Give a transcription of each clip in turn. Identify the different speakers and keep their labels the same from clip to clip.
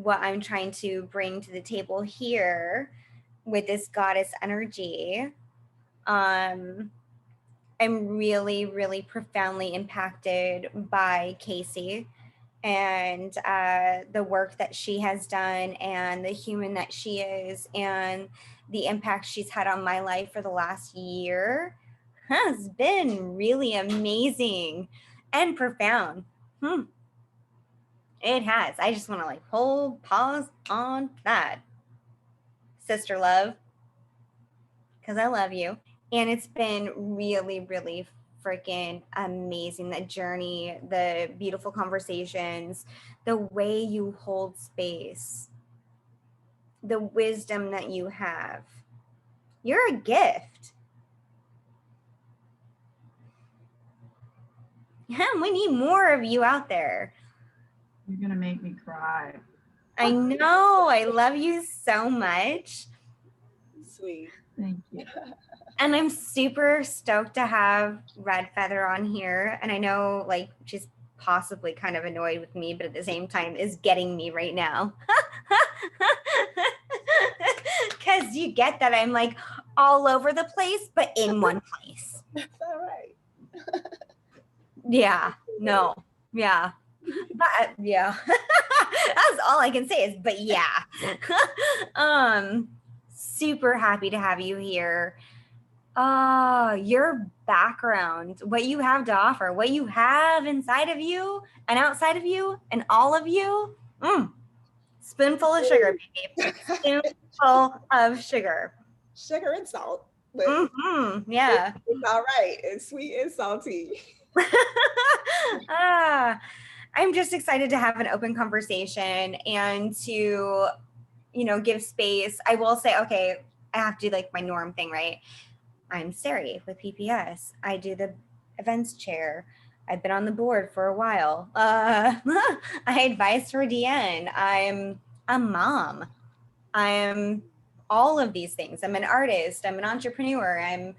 Speaker 1: what I'm trying to bring to the table here with this goddess energy. I'm really, really profoundly impacted by Kayci and the work that she has done and the human that she is and the impact she's had on my life for the last year has been really amazing and profound. It has. I just want to like pause on that, sister love, because I love you. And it's been really, really freaking amazing. The journey, the beautiful conversations, the way you hold space, the wisdom that you have. You're a gift. We need more of you out there.
Speaker 2: You're gonna make me cry.
Speaker 1: I know. I love you so much.
Speaker 3: Sweet.
Speaker 2: Thank you.
Speaker 1: And I'm super stoked to have Red Feather on here. And I know like she's possibly kind of annoyed with me, but at the same time is getting me right now. Because you get that I'm like all over the place, but in one place.
Speaker 3: That's all right.
Speaker 1: Yeah, no, yeah. But, yeah. That's all I can say is, but yeah. Super happy to have you here. Your background, what you have to offer, what you have inside of you and outside of you and all of you. Spoonful of sugar, baby. Spoonful of sugar.
Speaker 3: Sugar and salt. But
Speaker 1: yeah.
Speaker 3: It's all right. It's sweet and salty.
Speaker 1: I'm just excited to have an open conversation and to, give space. I will say, okay, I have to do like my norm thing, right? I'm Sarie with PPS. I do the events chair. I've been on the board for a while. I advise for DN. I'm a mom. I'm all of these things. I'm an artist. I'm an entrepreneur. I'm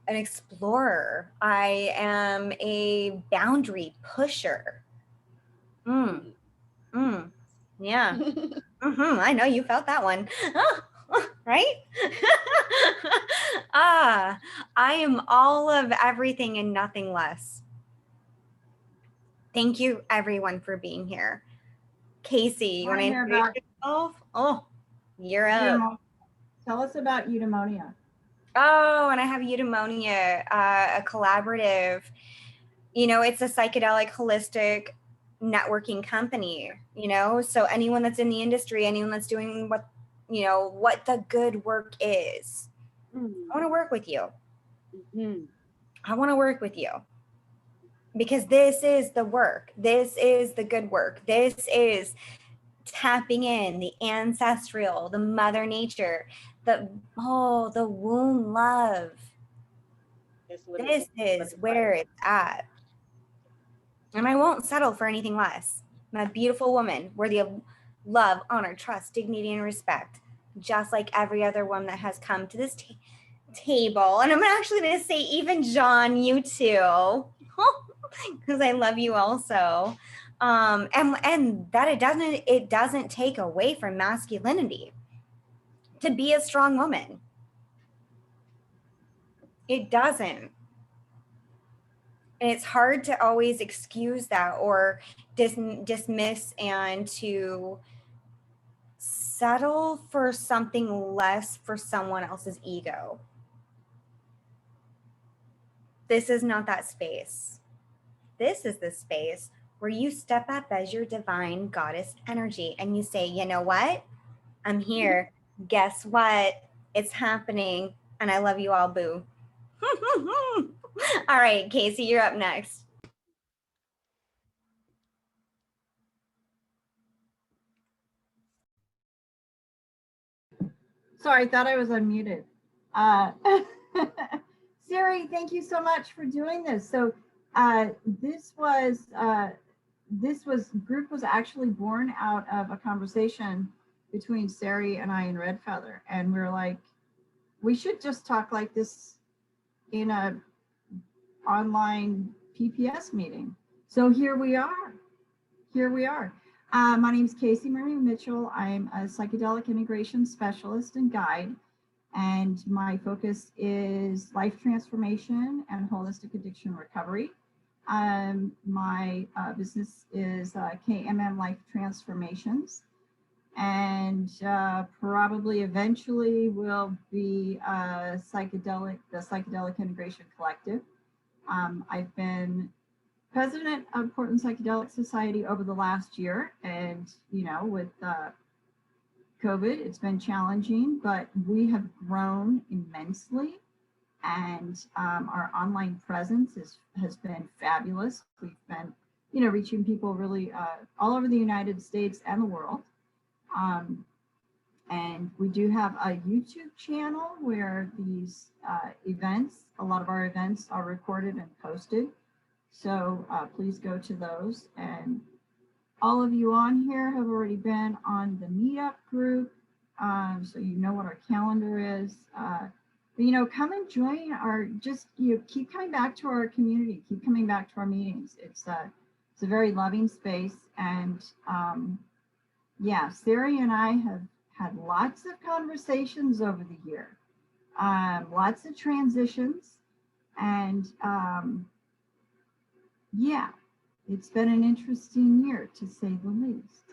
Speaker 1: an explorer. I am a boundary pusher. Yeah. I know you felt that one. Right? I am all of everything and nothing less. Thank you, everyone, for being here. Kayci, you want to introduce yourself? Oh, you're up.
Speaker 2: Tell us about Eudaimonia.
Speaker 1: Oh, and I have Eudaimonia, a collaborative. It's a psychedelic holistic networking company. So anyone that's in the industry, anyone that's doing what the good work is. I want to work with you. I want to work with you because this is the work. This is the good work. This is tapping in the ancestral, the mother nature, the womb love. This is where it's at. And I won't settle for anything less. I'm a beautiful woman, worthy of love, honor, trust, dignity, and respect, just like every other one that has come to this table. And I'm actually going to say, even John, you too, because I love you also. And that it doesn't take away from masculinity to be a strong woman. It doesn't. And it's hard to always excuse that or dismiss and to settle for something less for someone else's ego. This is not that space. This is the space where you step up as your divine goddess energy and you say, you know what? I'm here. Guess what? It's happening. And I love you all, boo. All right, Kayci, you're up next.
Speaker 2: Sorry, I thought I was unmuted. Sarie, thank you so much for doing this. So this group was actually born out of a conversation between Sarie and I and Red Feather, and we were like, we should just talk like this in a online PPS meeting. So here we are. My name is Kayci Mitchell. I'm a psychedelic integration specialist and guide, and my focus is life transformation and holistic addiction recovery. My business is KMM Life Transformations, and probably eventually will be the Psychedelic Integration Collective. I've been president of Portland Psychedelic Society over the last year, and with COVID, it's been challenging, but we have grown immensely, and our online presence has been fabulous. We've been, reaching people really all over the United States and the world. And we do have a YouTube channel where these events, a lot of our events are recorded and posted. So please go to those. And all of you on here have already been on the meetup group. So you know what our calendar is. But, come and join keep coming back to our community, keep coming back to our meetings. It's a very loving space. And yeah, Sarie and I have had lots of conversations over the year, lots of transitions, and yeah, it's been an interesting year, to say the least.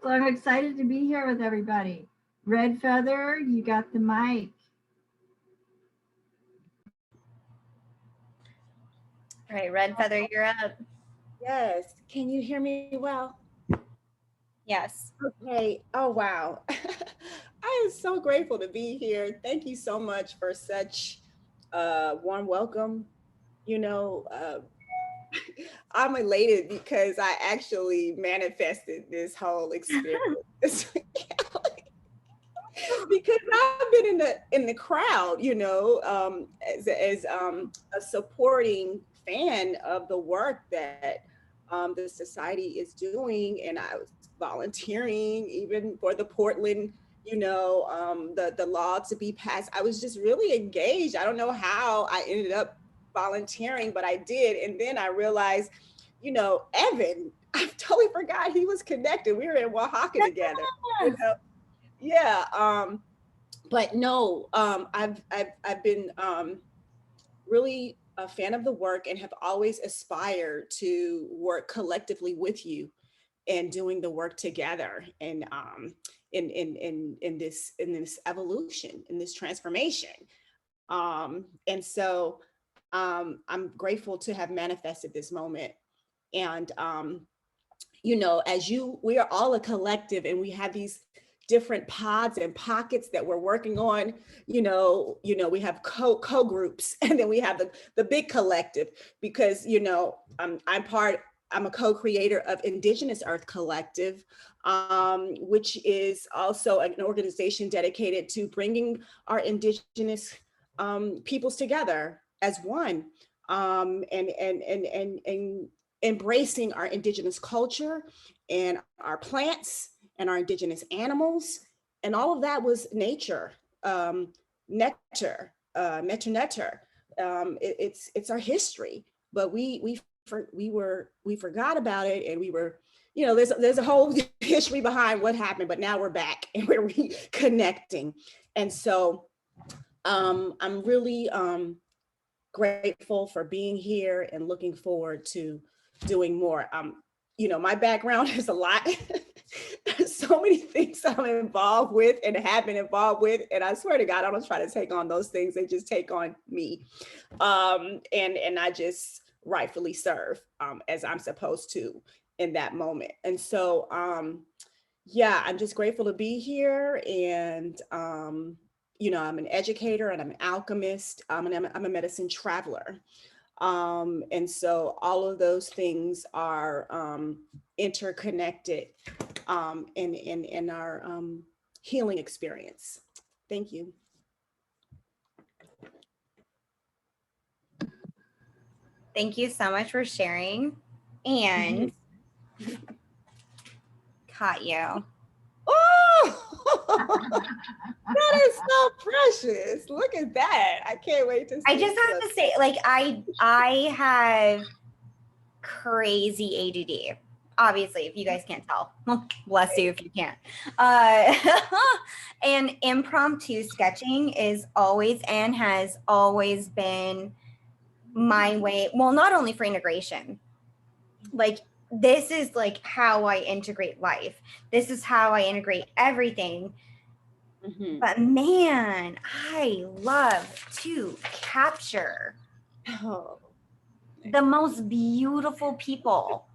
Speaker 2: So I'm excited to be here with everybody. Red Feather, you got the mic.
Speaker 1: All right, Red Feather, you're up.
Speaker 3: Yes. Can you hear me well?
Speaker 1: Yes.
Speaker 3: Okay. Oh, wow. I am so grateful to be here. Thank you so much for such a warm welcome. I'm elated because I actually manifested this whole experience. Because I've been in the crowd, as a supporting fan of the work that the society is doing, and I was volunteering even for the Portland, the law to be passed. I was just really engaged. I don't know how I ended up volunteering, but I did, and then I realized, Evan, I totally forgot he was connected. We were in Oaxaca together. Yeah, but no, I've been really a fan of the work and have always aspired to work collectively with you and doing the work together, and in this evolution, in this transformation. And so I'm grateful to have manifested this moment. And we are all a collective, and we have these different pods and pockets that we're working on. We have co-groups, and then we have the big collective, because I'm a co-creator of Indigenous Earth Collective, which is also an organization dedicated to bringing our Indigenous peoples together as one, and embracing our Indigenous culture and our plants and our Indigenous animals. And all of that was nature, nectar. It's our history, but we forgot about it, and we were, there's a whole history behind what happened, but now we're back and we're reconnecting. And so I'm really grateful for being here and looking forward to doing more. My background is a lot. There's so many things I'm involved with and have been involved with, and I swear to God, I don't try to take on those things. They just take on me, and I just rightfully serve as I'm supposed to in that moment. And so yeah, I'm just grateful to be here. And I'm an educator, and I'm an alchemist, and I'm a medicine traveler. And so all of those things are interconnected in our healing experience. Thank you.
Speaker 1: Thank you so much for sharing. And caught you.
Speaker 3: Oh, that is so precious. Look at that. I can't wait to see.
Speaker 1: I just have to say, like, I have crazy ADD. obviously, if you guys can't tell, well, bless you if you can't. And impromptu sketching is always and has always been my way. Well, not only for integration, like this is like how I integrate life. This is how I integrate everything.
Speaker 3: Mm-hmm.
Speaker 1: But man, I love to capture the most beautiful people.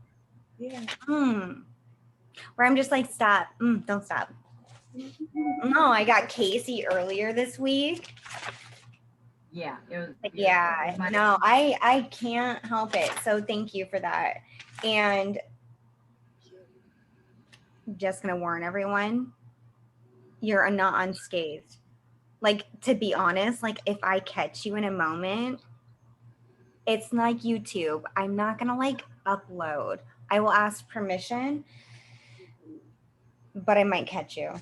Speaker 3: Yeah.
Speaker 1: Where I'm just like, stop. Don't stop. No, I got Kayci earlier this week.
Speaker 2: Yeah, it was.
Speaker 1: Like, yeah, no, I can't help it. So thank you for that. And I'm just gonna warn everyone, you're not unscathed. Like, to be honest, like if I catch you in a moment, it's like YouTube. I'm not gonna like upload. I will ask permission, but I might catch you.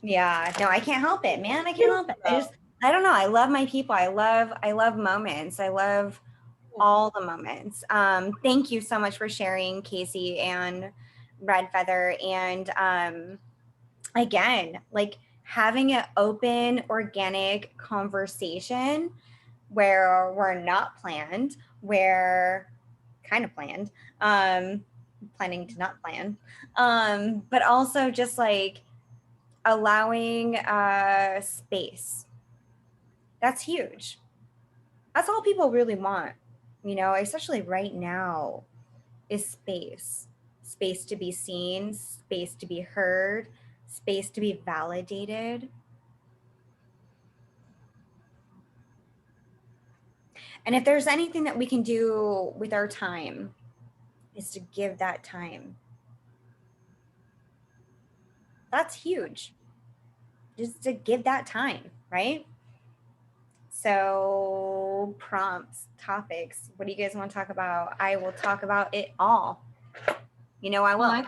Speaker 1: Yeah, no, I can't help it, man. I can't help it. I don't know. I love my people. I love moments. I love all the moments. Thank you so much for sharing, Kayci and Red Feather. And again, like having an open, organic conversation where we're not planned, we're kind of planned, planning to not plan, but also just like allowing space. That's huge. That's all people really want, you know, especially right now, is space. Space to be seen, space to be heard, space to be validated. And if there's anything that we can do with our time, is to give that time. That's huge. Just to give that time, right? So prompts, topics, what do you guys want to talk about? I will talk about it all. You know, I will.
Speaker 2: Well,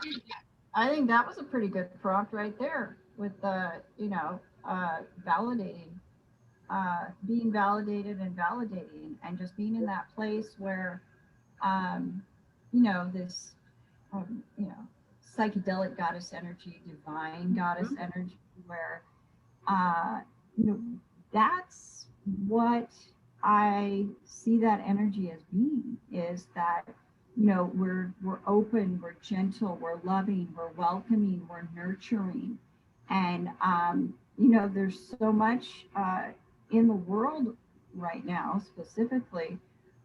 Speaker 2: I think that was a pretty good prompt right there with validating, being validated and validating, and just being in that place where, this, psychedelic goddess energy, divine goddess energy, where, that's what I see that energy as being, is that, we're open, we're gentle, we're loving, we're welcoming, we're nurturing. And, there's so much in the world right now, specifically,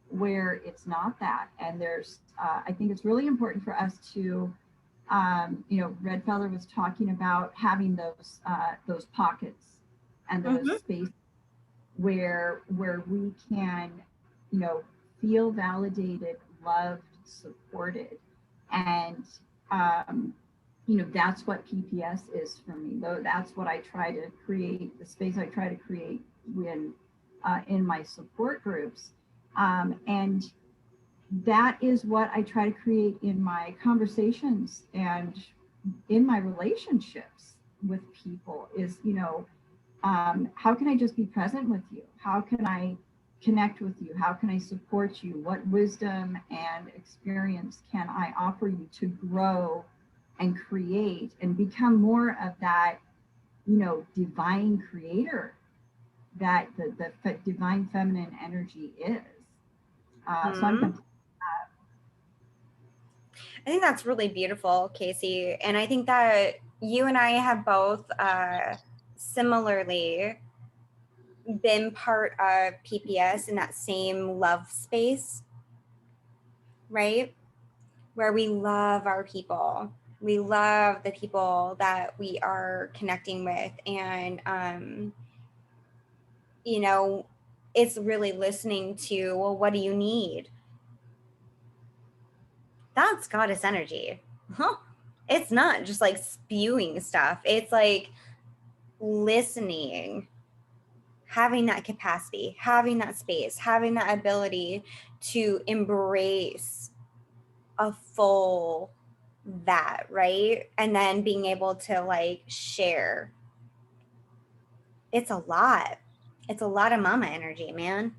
Speaker 2: where it's not that. And there's, I think it's really important for us to, Red Feather was talking about having those pockets and those spaces where we can, feel validated, loved, supported. And, that's what PPS is for me, though. That's what I try to create, the space I try to create when in my support groups. And that is what I try to create in my conversations and in my relationships with people, is, how can I just be present with you? How can I connect with you? How can I support you? What wisdom and experience can I offer you to grow and create and become more of that, divine creator that the divine feminine energy is. So I'm
Speaker 1: I think that's really beautiful, Kayci. And I think that you and I have both similarly been part of PPS in that same love space, right? Where we love our people. We love the people that we are connecting with. And, it's really listening to, well, what do you need? That's goddess energy. It's not just like spewing stuff. It's like listening, having that capacity, having that space, having that ability to embrace a full that, right? And then being able to like share. It's a lot. It's a lot of mama energy, man.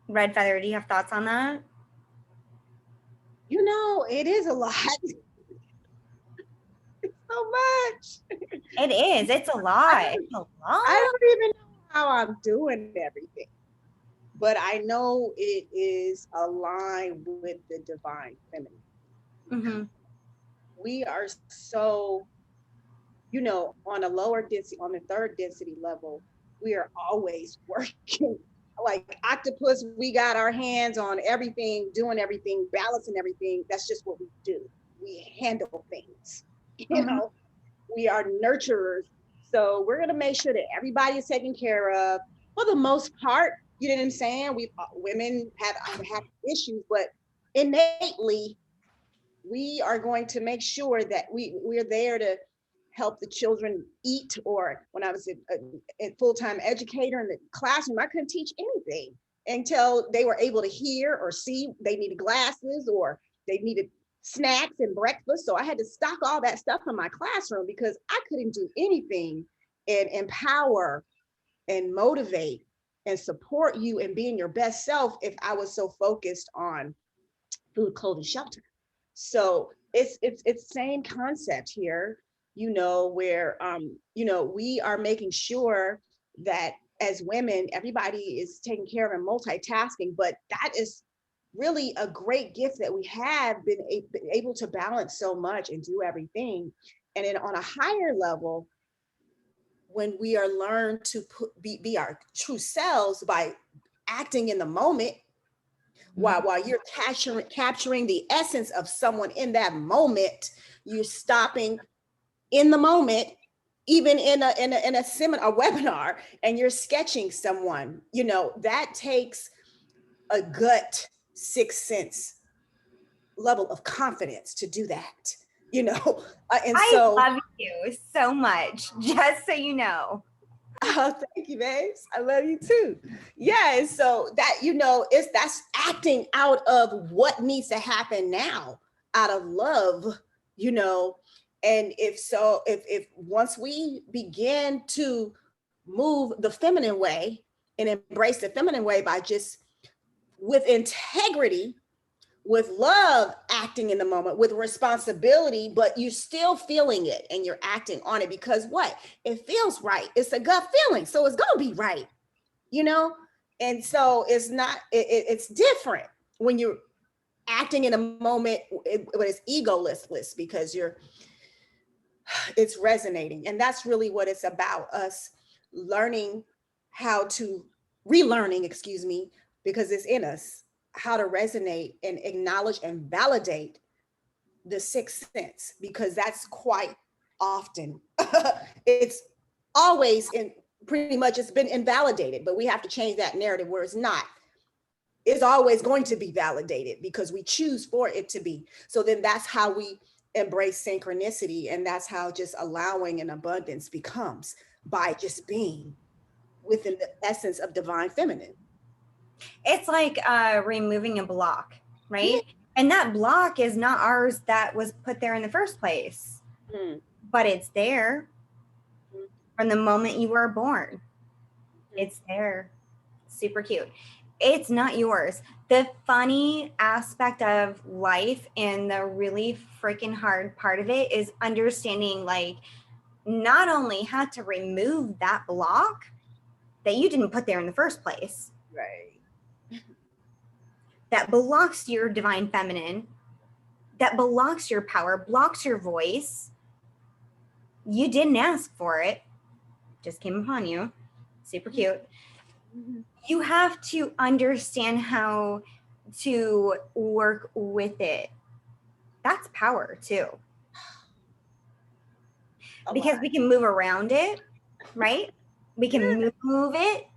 Speaker 1: Red Feather, do you have thoughts on that?
Speaker 3: You know, it is a lot. It's so much.
Speaker 1: It is. It's a lot. It's a lot.
Speaker 3: I don't even know how I'm doing everything, but I know it is aligned with the divine feminine.
Speaker 1: Mm-hmm.
Speaker 3: We are so, you know, on a lower density, on the third density level, we are always working. Like octopus, we got our hands on everything, doing everything, balancing everything. That's just what we do. We handle things. You know, we are nurturers. So we're gonna make sure that everybody is taken care of for the most part. You know what I'm saying? We women have issues, but innately we are going to make sure that we're there to help the children eat. Or when I was a full-time educator in the classroom, I couldn't teach anything until they were able to hear or see. They needed glasses or they needed snacks and breakfast. So I had to stock all that stuff in my classroom because I couldn't do anything and empower and motivate and support you in being your best self if I was so focused on food, clothing, shelter. So it's same concept here, you know, where you know, we are making sure that as women, everybody is taken care of and multitasking, but that is really a great gift that we have been able to balance so much and do everything. And then on a higher level, when we are learned to be our true selves by acting in the moment, while you're capturing the essence of someone in that moment, you're stopping in the moment, even in a seminar, a webinar, and you're sketching someone. You know, that takes a gut sixth sense level of confidence to do that. You know, and
Speaker 1: I
Speaker 3: so
Speaker 1: love you so much, just so you know.
Speaker 3: oh, thank you, babes. I love you too. Yeah, and so that, you know, that's acting out of what needs to happen now, out of love, you know. And if once we begin to move the feminine way and embrace the feminine way by just with integrity, with love, acting in the moment, with responsibility, but you're still feeling it and you're acting on it because what? It feels right. It's a gut feeling. So it's going to be right, you know? And so it's not, it's different when you're acting in a moment when it's egoless because it's resonating. And that's really what it's about, us learning how to, relearning, excuse me, because it's in us, how to resonate and acknowledge and validate the sixth sense, because that's quite often, it's always in, pretty much it's been invalidated, but we have to change that narrative where it's not. It's always going to be validated because we choose for it to be. So then that's how we embrace synchronicity, and that's how just allowing an abundance becomes, by just being within the essence of divine feminine.
Speaker 1: It's like removing a block, right?
Speaker 3: Yeah.
Speaker 1: And that block is not ours, that was put there in the first place, but it's there from the moment you were born. It's there. Super cute. It's not yours. The funny aspect of life and the really freaking hard part of it is understanding, like, not only how to remove that block that you didn't put there in the first place,
Speaker 3: Right.
Speaker 1: that blocks your divine feminine, that blocks your power, blocks your voice. You didn't ask for it, just came upon you. Super cute. You have to understand how to work with it. That's power too. Because we can move around it, right? We can move it,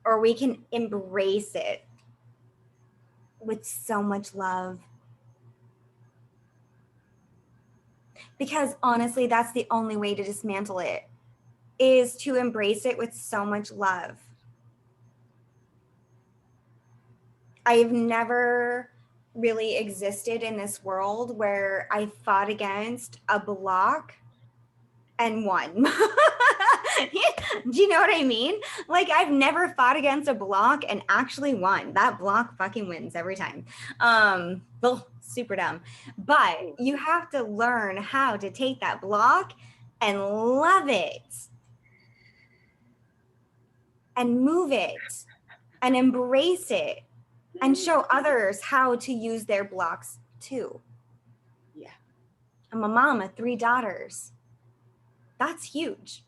Speaker 1: or we can embrace it with so much love. Because honestly, that's the only way to dismantle it, is to embrace it with so much love. I've never really existed in this world where I fought against a block and won. Do you know what I mean? Like, I've never fought against a block and actually won. That block fucking wins every time. Well, super dumb. But you have to learn how to take that block and love it and move it and embrace it and show others how to use their blocks too.
Speaker 3: Yeah.
Speaker 1: I'm a mom of 3 daughters. That's huge.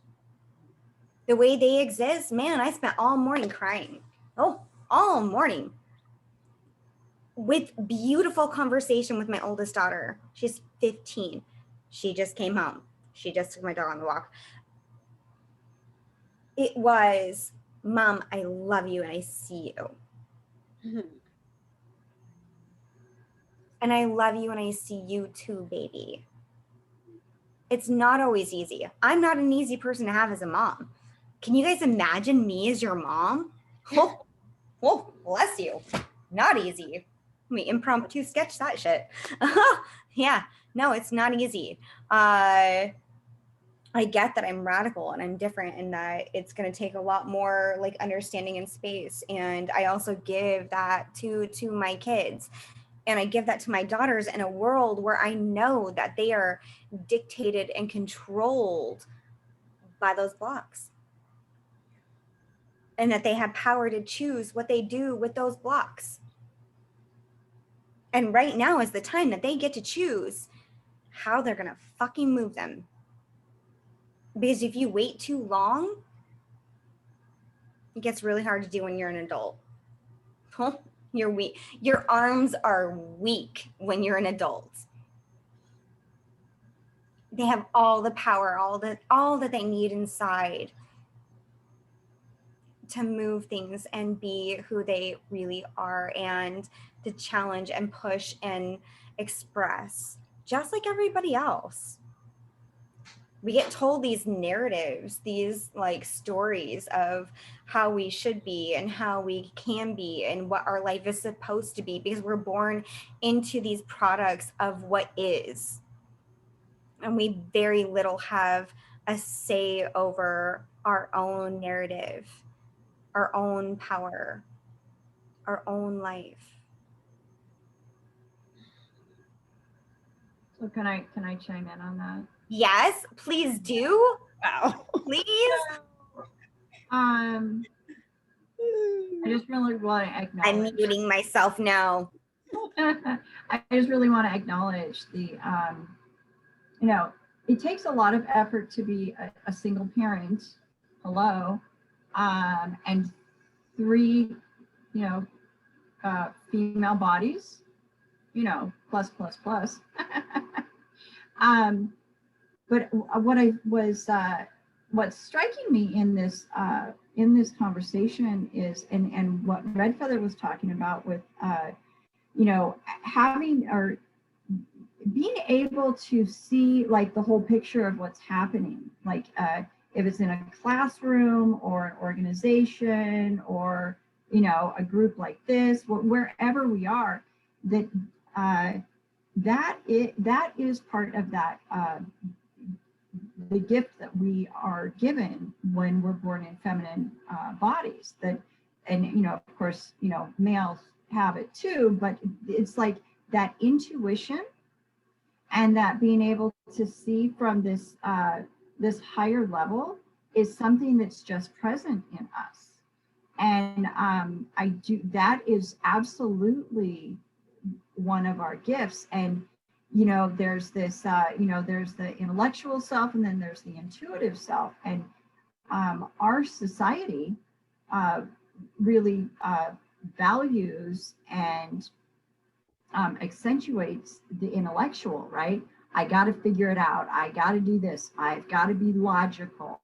Speaker 1: The way they exist, man, I spent all morning crying. Oh, all morning. With beautiful conversation with my oldest daughter. She's 15. She just came home. She just took my dog on the walk. It was, Mom, I love you and I see you.
Speaker 3: Mhm.
Speaker 1: And I love you and I see you too, baby. It's not always easy. I'm not an easy person to have as a mom. Can you guys imagine me as your mom? Oh, bless you. Not easy. Let me impromptu sketch that shit. Yeah, no, it's not easy. I get that I'm radical and I'm different and that it's going to take a lot more like understanding and space. And I also give that to my kids. And I give that to my daughters in a world where I know that they are dictated and controlled by those blocks. And that they have power to choose what they do with those blocks. And right now is the time that they get to choose how they're going to fucking move them. Because if you wait too long, it gets really hard to do when you're an adult. You're weak. Your arms are weak when you're an adult. They have all the power, all that they need inside to move things and be who they really are and to challenge and push and express, just like everybody else. We get told these narratives, these like stories of how we should be and how we can be and what our life is supposed to be, because we're born into these products of what is. And we very little have a say over our own narrative, our own power, our own life.
Speaker 2: So can I chime in on that?
Speaker 1: Yes, please do.
Speaker 3: Wow.
Speaker 1: Please.
Speaker 2: I just really want to
Speaker 1: I'm
Speaker 2: acknowledge.
Speaker 1: muting myself now.
Speaker 2: I just really want to acknowledge the, you know, it takes a lot of effort to be a single parent. Hello, and 3, you know, female bodies, you know, plus. But what I was, what's striking me in this conversation is, and what Red Feather was talking about with, you know, having or being able to see like the whole picture of what's happening, like if it's in a classroom or an organization or, you know, a group like this, wherever we are, that that is part of that the gift that we are given when we're born in feminine bodies. That, and you know, of course, you know, males have it too, but it's like that intuition and that being able to see from this this higher level is something that's just present in us. And that is absolutely one of our gifts. And you know, there's this you know, there's the intellectual self and then there's the intuitive self. And our society really values and accentuates the intellectual, right? I got to figure it out. I got to do this. I've got to be logical.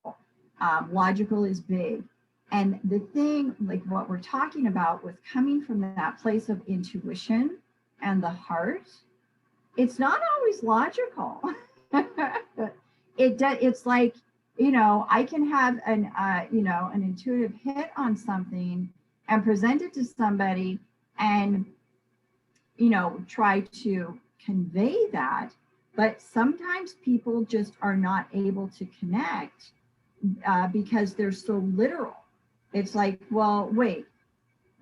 Speaker 2: Logical is big. And the thing, like what we're talking about with coming from that place of intuition and the heart, it's not always logical. It's like, you know, I can have an, you know, an intuitive hit on something and present it to somebody and, you know, try to convey that. But sometimes people just are not able to connect because they're so literal. It's like, well, wait,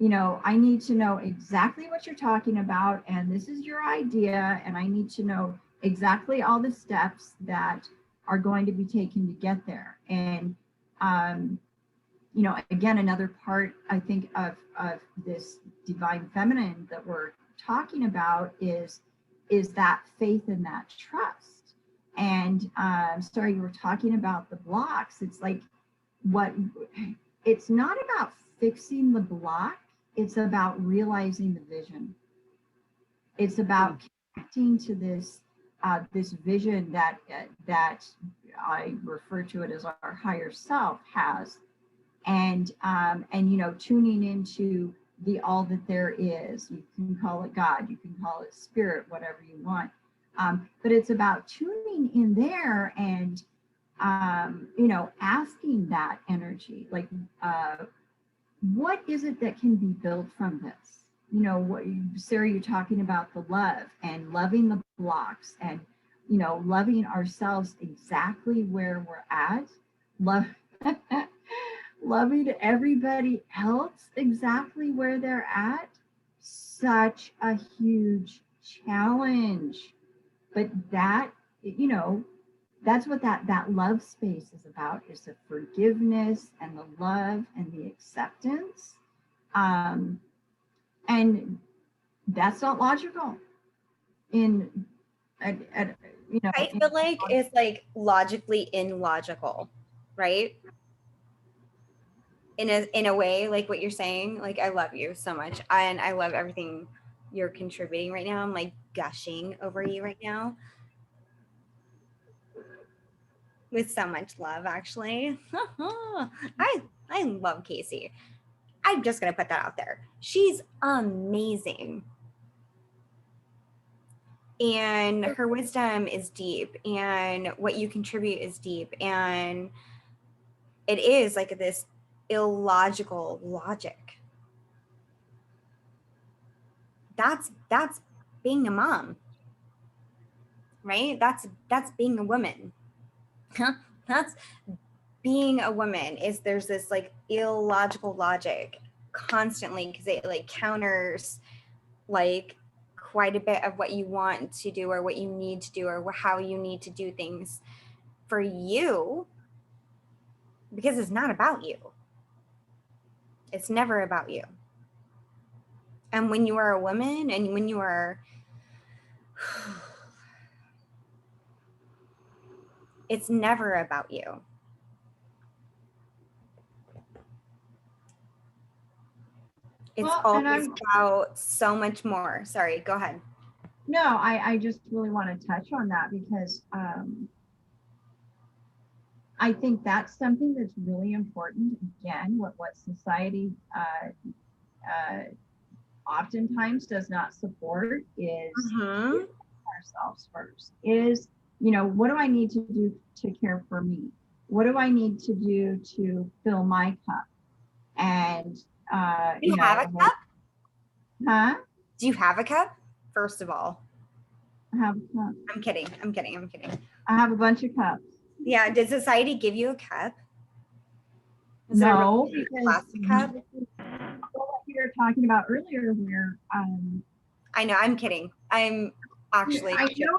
Speaker 2: I need to know exactly what you're talking about, and this is your idea, and I need to know exactly all the steps that are going to be taken to get there. And again, another part I think of this divine feminine that we're talking about is that faith and that trust. And sorry, you were talking about the blocks. It's like it's not about fixing the block. It's about realizing the vision. It's about connecting to this vision that I refer to it as our higher self has, and tuning into the all that there is. You can call it God, you can call it spirit, whatever you want. But it's about tuning in there and asking that energy, like, what is it that can be built from this? What, Sarie, you're talking about the love and loving the blocks and, loving ourselves exactly where we're at, loving everybody else exactly where they're at. Such a huge challenge. But that, that's what that love space is about, is the forgiveness and the love and the acceptance. And that's not logical. I
Speaker 1: feel like it's like logically illogical, right? In a way, like what you're saying. Like, I love you so much, and I love everything you're contributing right now. I'm like gushing over you right now with so much love, actually. I love Kayci. I'm just gonna put that out there. She's amazing, and her wisdom is deep, and what you contribute is deep, and it is like this illogical logic. That's being a mom, right? That's being a woman. That's being a woman. Is there's this like illogical logic constantly, because it like counters like quite a bit of what you want to do or what you need to do or how you need to do things for you, because it's not about you. It's never about you. And when you are a woman and when you are, it's never about you. It's always about so much more. Sorry, go ahead.
Speaker 2: No, I just really want to touch on that because I think that's something that's really important. Again, what society oftentimes does not support is ourselves first. Is, what do I need to do to care for me? What do I need to do to fill my cup? And
Speaker 1: you have a cup?
Speaker 2: Huh?
Speaker 1: Do you have a cup? First of all,
Speaker 2: I have a cup.
Speaker 1: I'm kidding.
Speaker 2: I have a bunch of cups.
Speaker 1: Yeah. Did society give you a cup?
Speaker 2: No, because cup? What you were talking about earlier, where
Speaker 1: I know, I'm kidding. I'm actually.
Speaker 2: I know,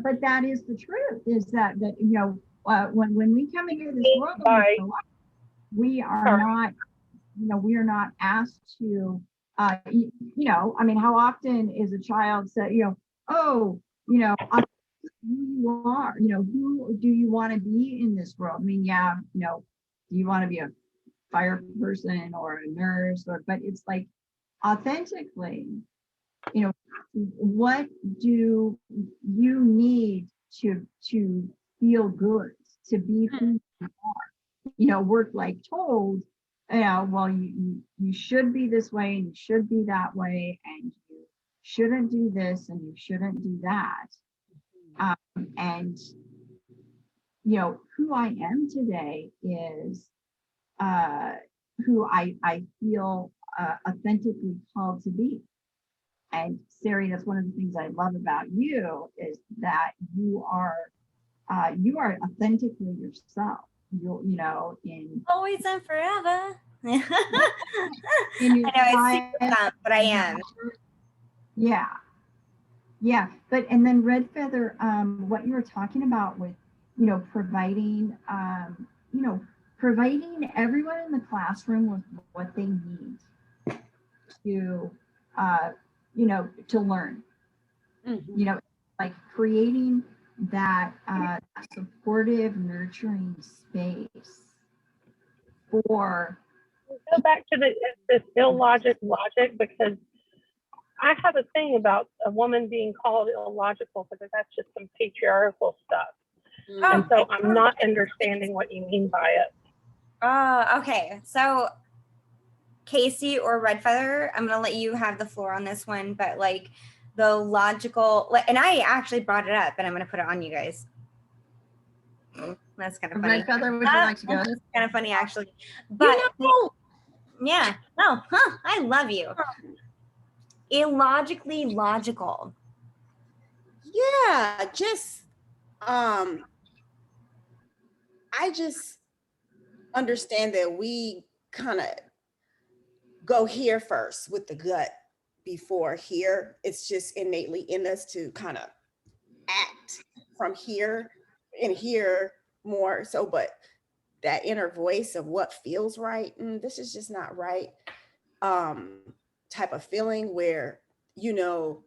Speaker 2: but that is the truth. Is that when we come into this world, we are not. We are not asked to. I mean, how often is a child said, oh, who you are, who do you want to be in this world? I mean, yeah, do you want to be a fire person or a nurse, but it's like authentically, what do you need to feel good, to be who you are? We're like told, well, you should be this way and you should be that way, and you shouldn't do this and you shouldn't do that. And who I am today is who I feel authentically called to be. And Sarie, that's one of the things I love about you, is that you are authentically yourself. you know, in
Speaker 1: Always and forever. I
Speaker 2: in your
Speaker 1: know it's
Speaker 2: child,
Speaker 1: super dumb, but I am.
Speaker 2: yeah, yeah. But and then Red Feather, what you were talking about with, you know, providing, you know, providing everyone in the classroom with what they need to, you know, to learn.
Speaker 3: Mhm.
Speaker 2: You know, like creating that supportive, nurturing space for,
Speaker 4: Go back to this illogic logic, because I have a thing about a woman being called illogical because that's just some patriarchal stuff. And
Speaker 3: Mhm.
Speaker 4: so I'm not understanding what you mean by it.
Speaker 1: Oh, okay. So Kayci or Red Feather, I'm gonna let you have the floor on this one, but like the logical, and I actually brought it up, and I'm gonna put it on you guys. That's kind of funny.
Speaker 2: Red Feather, would you like to go?
Speaker 1: That's kind of funny, actually. But yeah, no, I love you. Illogically logical.
Speaker 3: Yeah, just I just understand that we kind of go here first with the gut before here. It's just innately in us to kind of act from here and here more so, but that inner voice of what feels right, this is just not right, type of feeling where, you know,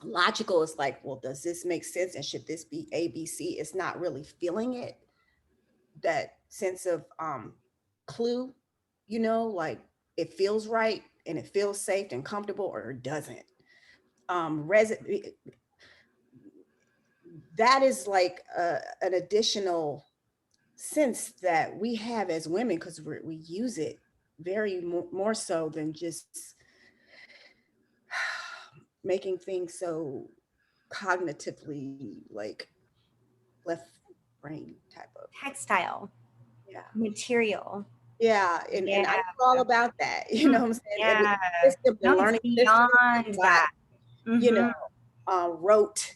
Speaker 3: logical is like, well, does this make sense and should this be ABC? It's not really feeling it, that sense of clue, you know, like it feels right and it feels safe and comfortable, or it doesn't. That is like an additional sense that we have as women, because we use it very more so than just making things so cognitively like left brain type of.
Speaker 1: Textile.
Speaker 3: Yeah.
Speaker 1: Material.
Speaker 3: Yeah, and I'm all about that, you know what I'm saying?
Speaker 1: Yeah.
Speaker 3: System, the
Speaker 1: No,
Speaker 3: learning
Speaker 1: beyond
Speaker 3: system,
Speaker 1: that.
Speaker 3: you know, rote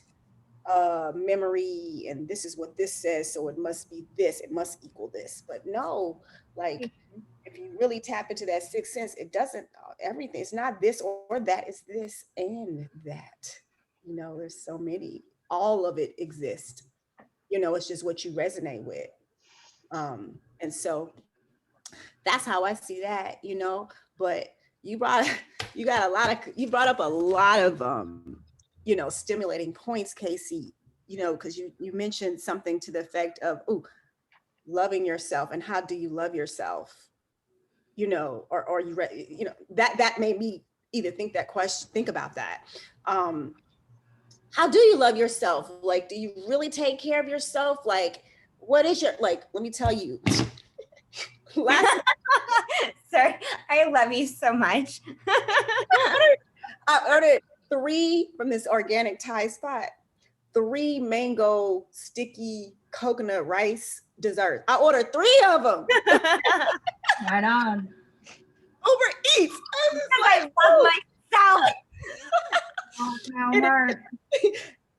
Speaker 3: memory, and this is what this says, so it must be this, it must equal this. But no, like if you really tap into that sixth sense, it doesn't everything. It's not this or that, it's this and that. You know, there's so many, all of it exists. You know, it's just what you resonate with. And so that's how I see that, you know. But you brought you brought up a lot of you know, stimulating points, Kayci, you know, because you mentioned something to the effect of, oh, loving yourself, and how do you love yourself, you know, or you know, that made me either think about that. How do you love yourself? Like, do you really take care of yourself? Like, what is your, like, let me tell you, last
Speaker 1: Sorry, I love you so much.
Speaker 3: I ordered 3 from this organic Thai spot, 3 mango sticky coconut rice desserts. I ordered 3 of them.
Speaker 2: Right on.
Speaker 3: Uber Eats.
Speaker 1: I love myself.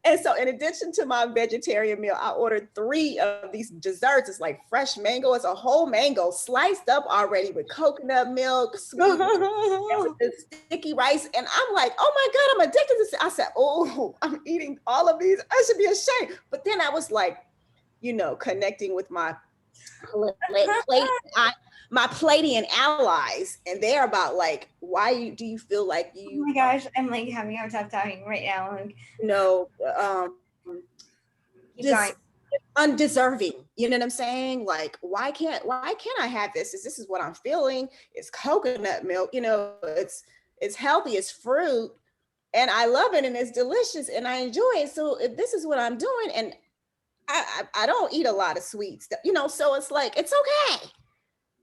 Speaker 3: And so in addition to my vegetarian meal, I ordered 3 of these desserts. It's like fresh mango. It's a whole mango sliced up already with coconut milk, sweet, and with the sticky rice. And I'm like, oh my God, I'm addicted to this. I said, oh, I'm eating all of these. I should be ashamed. But then I was like, you know, connecting with my my Palladian allies, and they're about like, why do you feel like you?
Speaker 1: Oh my gosh, I'm like having a tough time right now. Like,
Speaker 3: you know,
Speaker 1: going.
Speaker 3: undeserving. You know what I'm saying? Like, why can't I have this? This is what I'm feeling. It's coconut milk. You know, it's healthy. It's fruit, and I love it, and it's delicious, and I enjoy it. So if this is what I'm doing, and I don't eat a lot of sweet stuff, you know, so it's like, it's okay.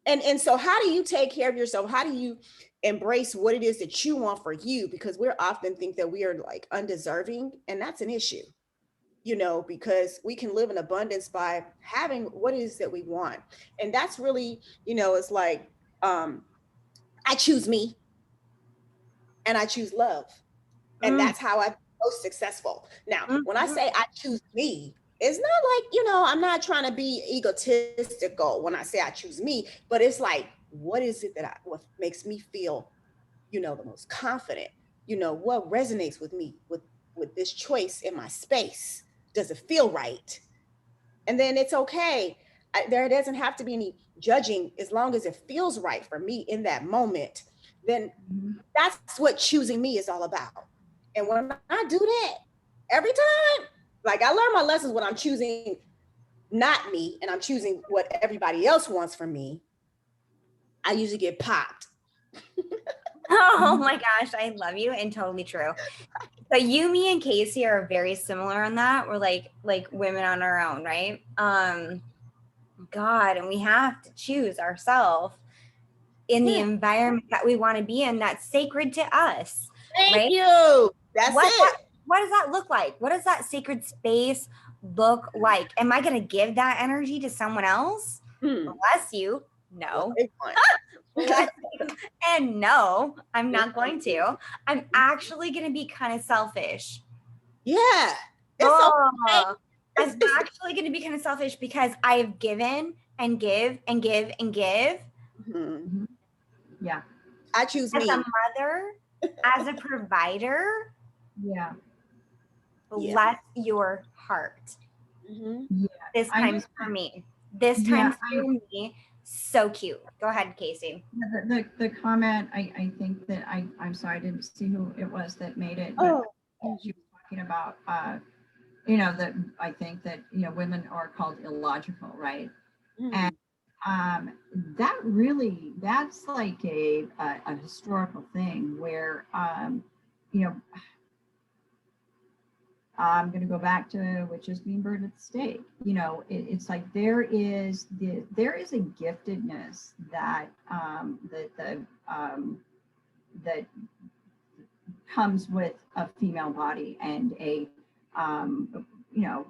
Speaker 3: And so how do you take care of yourself? How do you embrace what it is that you want for you? Because we're often think that we are like undeserving, and that's an issue, you know, because we can live in abundance by having what it is that we want. And that's really, you know, it's like, I choose me and I choose love. And that's how I'm most successful. Now, when I say I choose me, it's not like, you know, I'm not trying to be egotistical when I say I choose me, but it's like, what is it that what makes me feel, you know, the most confident? You know, what resonates with me with this choice in my space? Does it feel right? And then it's okay. There doesn't have to be any judging as long as it feels right for me in that moment. Then that's what choosing me is all about. And when I do that every time, like I learn my lessons when I'm choosing not me and I'm choosing what everybody else wants from me, I usually get popped.
Speaker 1: Oh my gosh, I love you, and totally true. So you, me, and Kayci are very similar on that. We're like women on our own, right? God, and we have to choose ourselves in the environment that we want to be in that's sacred to us.
Speaker 3: Thank you. That's it.
Speaker 1: What does that look like? What does that sacred space look like? Am I going to give that energy to someone else? Bless you. No. Bless you. And no, I'm not going to. I'm actually going to be kind of selfish.
Speaker 3: Yeah.
Speaker 1: I'm actually going to be kind of selfish because I've given and give and give and give.
Speaker 3: Mm-hmm.
Speaker 2: Yeah.
Speaker 3: I choose me.
Speaker 1: As a mother, as a provider.
Speaker 2: Yeah.
Speaker 1: Bless your heart.
Speaker 3: Mm-hmm.
Speaker 2: Yeah.
Speaker 1: This time's for me. This time's for me. So cute. Go ahead, Kayci.
Speaker 2: The comment, I think that I'm sorry, I didn't see who it was that made it.
Speaker 3: But
Speaker 2: she was talking about, you know, that I think that, you know, women are called illogical, right? And that really, that's like a historical thing where, you know, I'm going to go back to witches being burned at the stake. You know, it's like there is a giftedness that that comes with a female body and a you know,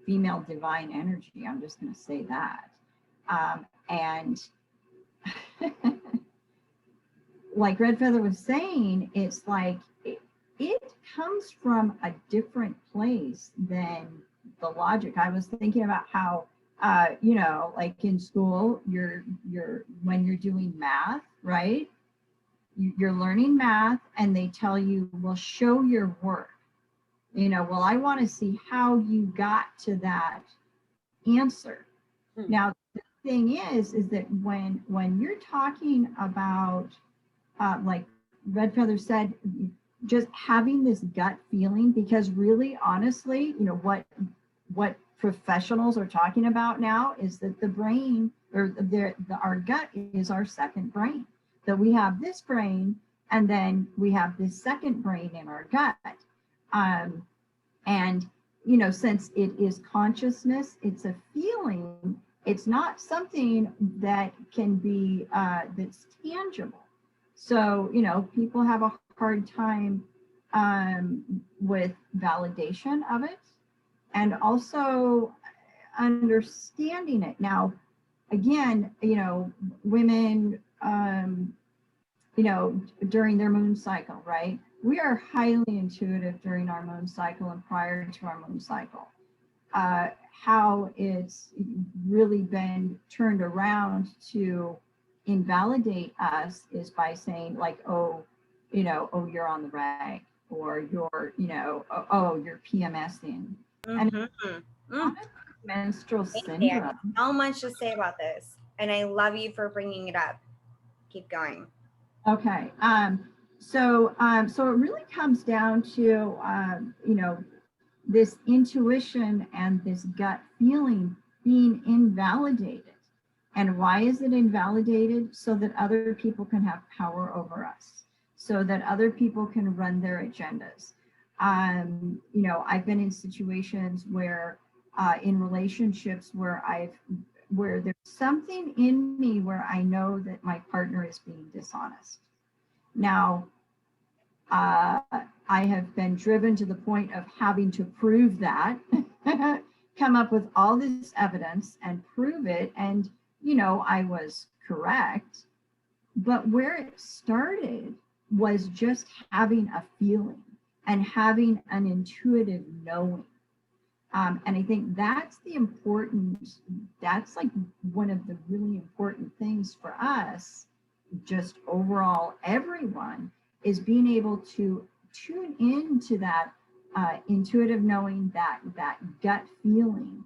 Speaker 2: female divine energy. I'm just going to say that, and like Red Feather was saying, it's like it comes from a different place than the logic. I was thinking about how, you know, like in school, you're when you're doing math, right? You're learning math, and they tell you, well, show your work. You know, well, I want to see how you got to that answer. Now, the thing is that when you're talking about, like Red Feather said, just having this gut feeling, because really, honestly, you know, what professionals are talking about now is that the brain, or our gut is our second brain. That we have this brain, and then we have this second brain in our gut. And, you know, since it is consciousness, it's a feeling, it's not something that can be, that's tangible. So, you know, people have a hard time with validation of it, and also understanding it. Now, again, you know, women, you know, during their moon cycle, right? We are highly intuitive during our moon cycle and prior to our moon cycle. How it's really been turned around to invalidate us is by saying, like, oh, you know, oh, you're on the rag, or you're, you know, oh, you're PMSing. And menstrual syndrome.
Speaker 1: So much to say about this, and I love you for bringing it up. Keep going.
Speaker 2: Okay. So it really comes down to, you know, this intuition and this gut feeling being invalidated. And why is it invalidated? So that other people can have power over us, so that other people can run their agendas. You know, I've been in situations where, in relationships where there's something in me where I know that my partner is being dishonest. Now, I have been driven to the point of having to prove that, come up with all this evidence and prove it. And, you know, I was correct. But where it started was just having a feeling and having an intuitive knowing. And I think that's that's like one of the really important things for us, just overall, everyone, is being able to tune into that intuitive knowing, that gut feeling,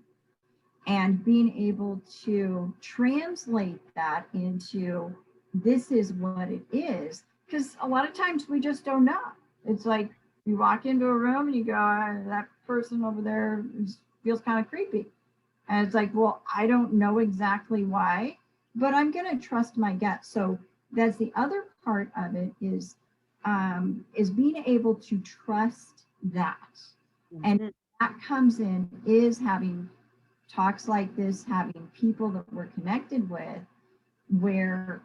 Speaker 2: and being able to translate that into this is what it is. Because a lot of times we just don't know. It's like you walk into a room and you go, that person over there feels kind of creepy. And it's like, well, I don't know exactly why, but I'm going to trust my gut. So that's the other part of it, is being able to trust that. And that comes in is having talks like this, having people that we're connected with, where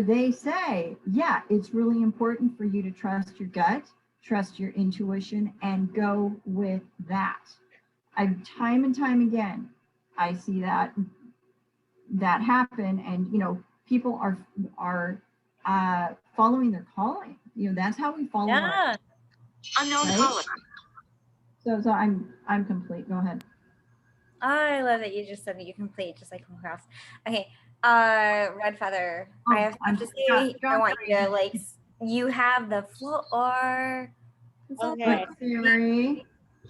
Speaker 2: they say, yeah, it's really important for you to trust your gut, trust your intuition, and go with that. I've time and time again, I see that happen, and people are following their calling. That's how we follow.
Speaker 5: Yeah.
Speaker 6: Unknown
Speaker 2: Right?
Speaker 6: caller.
Speaker 2: So I'm complete. Go ahead.
Speaker 1: I love that you just said that you complete, just like House. Okay, Red Feather. I have to say, I want you to you have the floor.
Speaker 3: Okay.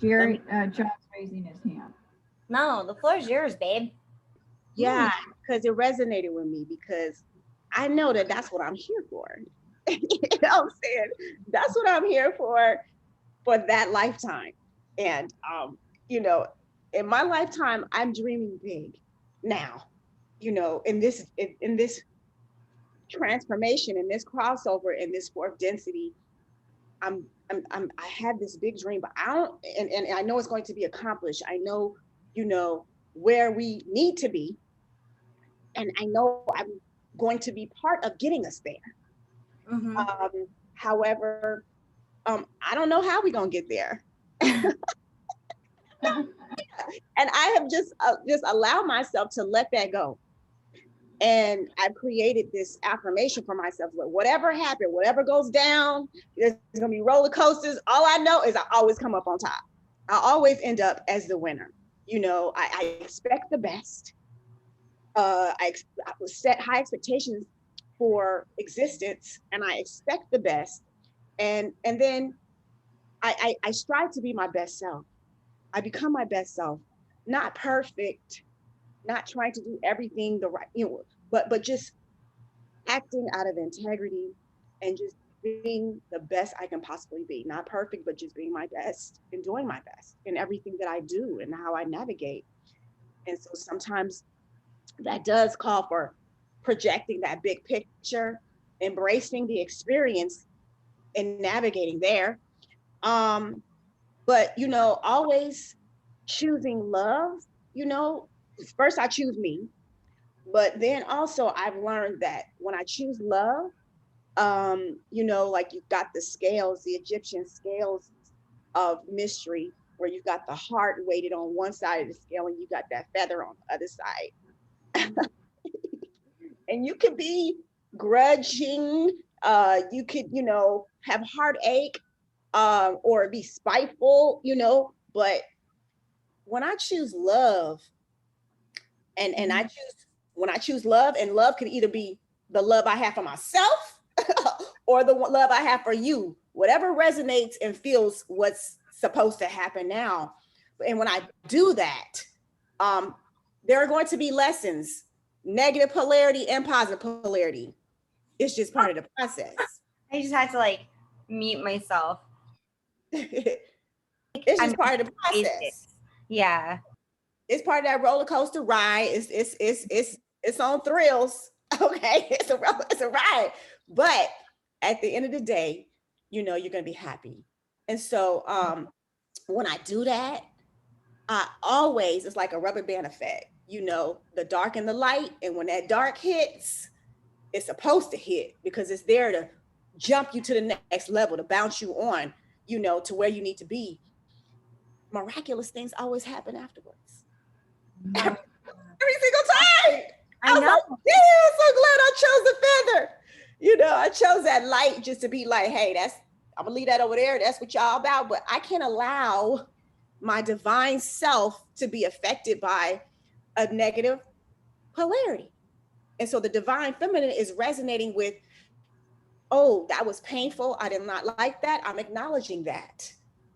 Speaker 2: Jerry, John's raising his hand.
Speaker 1: No, the floor is yours, babe.
Speaker 3: Yeah, because it resonated with me, because I know that that's what I'm here for. You know what I'm saying? That's what I'm here for that lifetime. And, in my lifetime, I'm dreaming big now, in this transformation, in this crossover, in this fourth density. I have this big dream, but I don't, and I know it's going to be accomplished. I know, where we need to be. And I know I'm going to be part of getting us there.
Speaker 1: Mm-hmm.
Speaker 3: However, I don't know how we're going to get there. And I have just allowed myself to let that go. And I've created this affirmation for myself: whatever happens, whatever goes down, there's going to be roller coasters. All I know is I always come up on top. I always end up as the winner. I expect the best. I set high expectations for existence, and I expect the best. And then I strive to be my best self. I become my best self, not perfect, not trying to do everything the right, but just acting out of integrity and just being the best I can possibly be. Not perfect, but just being my best and doing my best in everything that I do and how I navigate. And so sometimes that does call for projecting that big picture, embracing the experience and navigating there. But, always choosing love, first I choose me, but then also I've learned that when I choose love, like you've got the scales, the Egyptian scales of mystery, where you've got the heart weighted on one side of the scale and you got that feather on the other side. And you could be grudging, you could, have heartache, or be spiteful, but when I choose love, and when I choose love, and love can either be the love I have for myself or the love I have for you, whatever resonates and feels what's supposed to happen now. And when I do that, there are going to be lessons, negative polarity and positive polarity. It's just part of the process.
Speaker 1: I just had to mute myself.
Speaker 3: It's just part of the process.
Speaker 1: Yeah.
Speaker 3: It's part of that roller coaster ride. It's on thrills. Okay. It's a ride. But at the end of the day, you're gonna be happy. And so when I do that, it's like a rubber band effect, the dark and the light. And when that dark hits, it's supposed to hit because it's there to jump you to the next level, to bounce you on, to where you need to be. Miraculous things always happen afterwards. Every single time. I know. Like, yeah, I'm so glad I chose the feather. I chose that light just to be like, hey, I'm gonna leave that over there. That's what y'all about. But I can't allow my divine self to be affected by a negative polarity. And so the divine feminine is resonating with, oh, that was painful. I did not like that. I'm acknowledging that.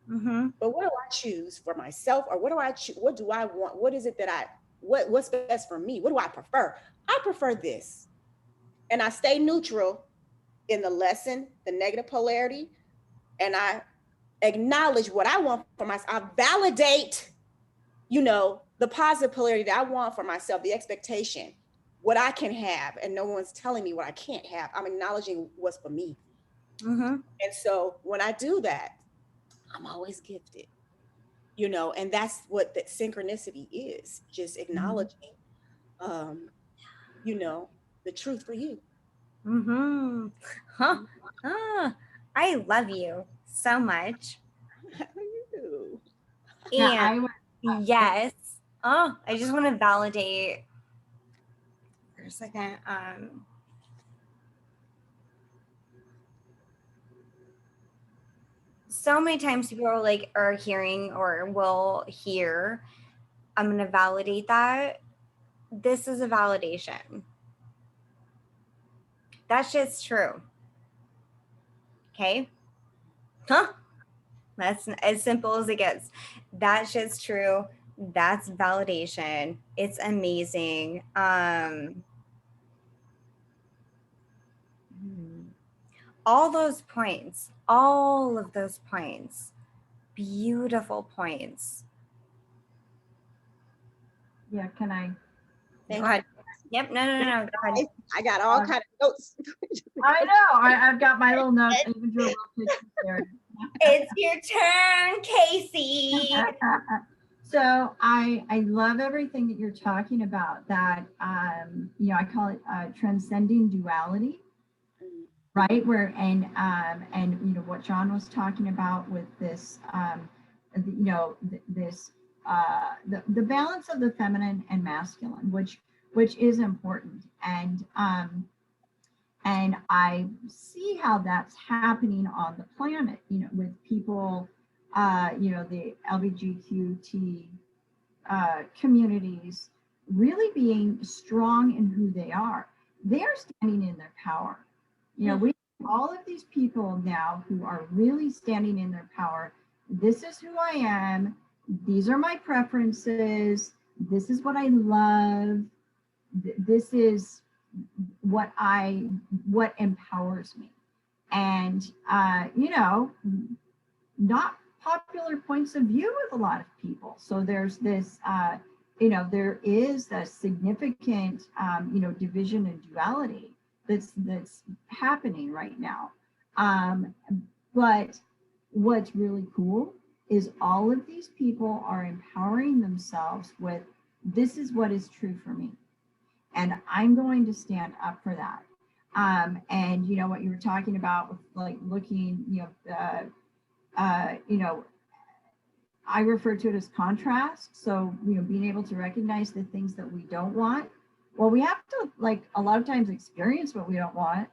Speaker 1: Mm-hmm.
Speaker 3: But what do I choose for myself? Or what do I choose? What do I want? What is it that what's best for me? What do I prefer? I prefer this. And I stay neutral in the lesson, the negative polarity, and I acknowledge what I want for myself. I validate, the positive polarity that I want for myself, the expectation, what I can have, and no one's telling me what I can't have. I'm acknowledging what's for me.
Speaker 1: Mm-hmm.
Speaker 3: And so when I do that, I'm always gifted, and that's what that synchronicity is, just acknowledging, the truth for you.
Speaker 1: Mm-hmm. Huh. Ah, I love you so much.
Speaker 2: Yeah,
Speaker 1: And yes. Oh, I just want to validate for a second. So many times people are hearing or will hear, I'm going to validate that. This is a validation. That shit's true. Okay? Huh? That's as simple as it gets. That shit's true. That's validation. It's amazing. All of those points, beautiful points.
Speaker 2: Yeah, can I?
Speaker 1: Go ahead. Yep, no. Go ahead.
Speaker 3: I got all kind of notes.
Speaker 2: I know. I've got my little notes. I even drew a little picture there.
Speaker 1: It's your turn, Kayci.
Speaker 2: So I love everything that you're talking about. That I call it transcending duality, right? Where and what John was talking about with this, this the balance of the feminine and masculine, which is important, and I see how that's happening on the planet, with people, the LGBTQ communities really being strong in who they are. They're standing in their power. We have all of these people now who are really standing in their power. This is who I am. These are my preferences. This is what I love. This is what empowers me. And not popular points of view with a lot of people. So there's this there is a significant division and duality that's happening right now. But what's really cool is all of these people are empowering themselves with, this is what is true for me, and I'm going to stand up for that. And what you were talking about with looking, I refer to it as contrast. So, being able to recognize the things that we don't want. Well, we have to a lot of times experience what we don't want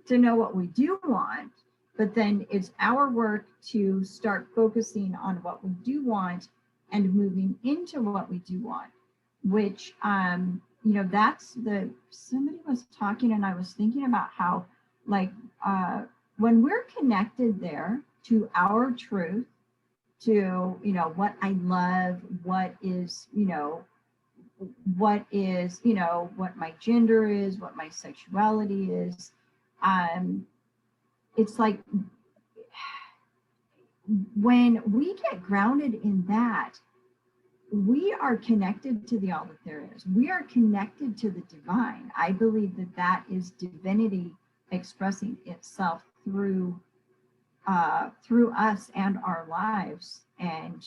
Speaker 2: to know what we do want. But then it's our work to start focusing on what we do want and moving into what we do want, which, that's somebody was talking, and I was thinking about how, when we're connected there to our truth, to, what I love, what is, what my gender is, what my sexuality is, it's like when we get grounded in that, we are connected to the all that there is. We are connected to the divine. I believe that is divinity expressing itself through us and our lives and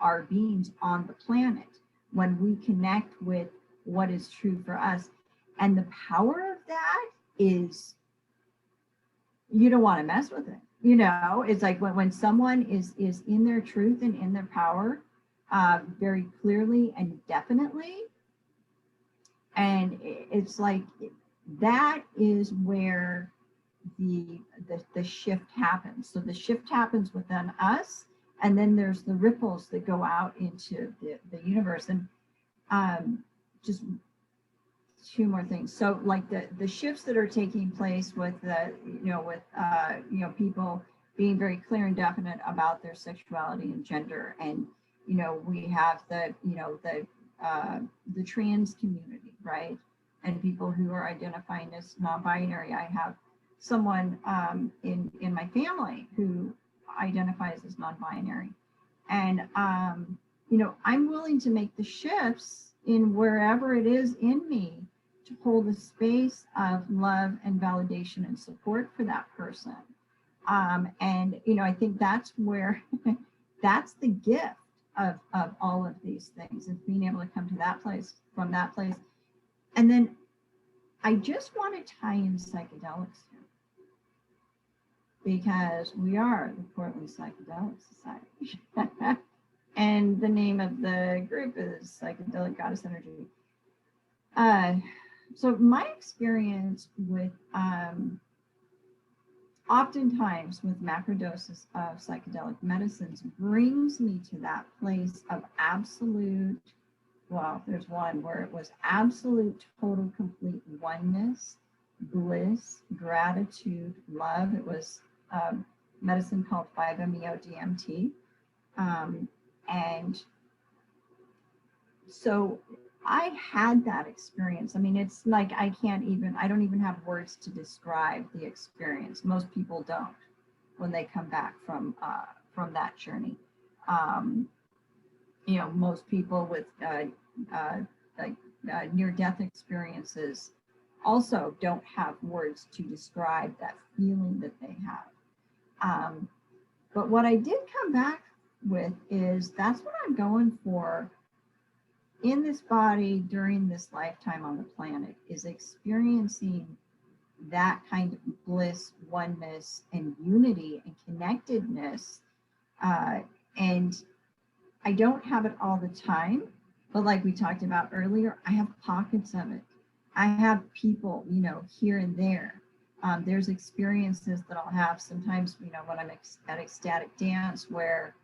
Speaker 2: our beings on the planet, when we connect with what is true for us. And the power of that is, you don't want to mess with it. It's like when someone is in their truth and in their power, very clearly and definitely, and it's like that is where the shift happens. So the shift happens within us, And then there's the ripples that go out into the universe. And just two more things. So like the shifts that are taking place with people being very clear and definite about their sexuality and gender. And, we have the trans community, right? And people who are identifying as non-binary. I have someone in my family who identifies as non-binary. And, I'm willing to make the shifts in wherever it is in me to hold a space of love and validation and support for that person. And, I think that's where, that's the gift of all of these things, is being able to come to that place, from that place. And then I just want to tie in psychedelics here, because we are the Portland Psychedelic Society. And the name of the group is Psychedelic Goddess Energy. So my experience with, oftentimes with macrodoses of psychedelic medicines brings me to that place of absolute, well, there's one where it was absolute, total, complete oneness, bliss, gratitude, love. It was medicine called 5-MeO-DMT. And so I had that experience. I mean, it's like I don't even have words to describe the experience. Most people don't when they come back from that journey. Most people with near-death experiences also don't have words to describe that feeling that they have. But what I did come back with is that's what I'm going for in this body during this lifetime on the planet, is experiencing that kind of bliss, oneness, and unity and connectedness. And I don't have it all the time, but like we talked about earlier, I have pockets of it. I have people, here and there. There's experiences that I'll have sometimes, when I'm at ecstatic dance, where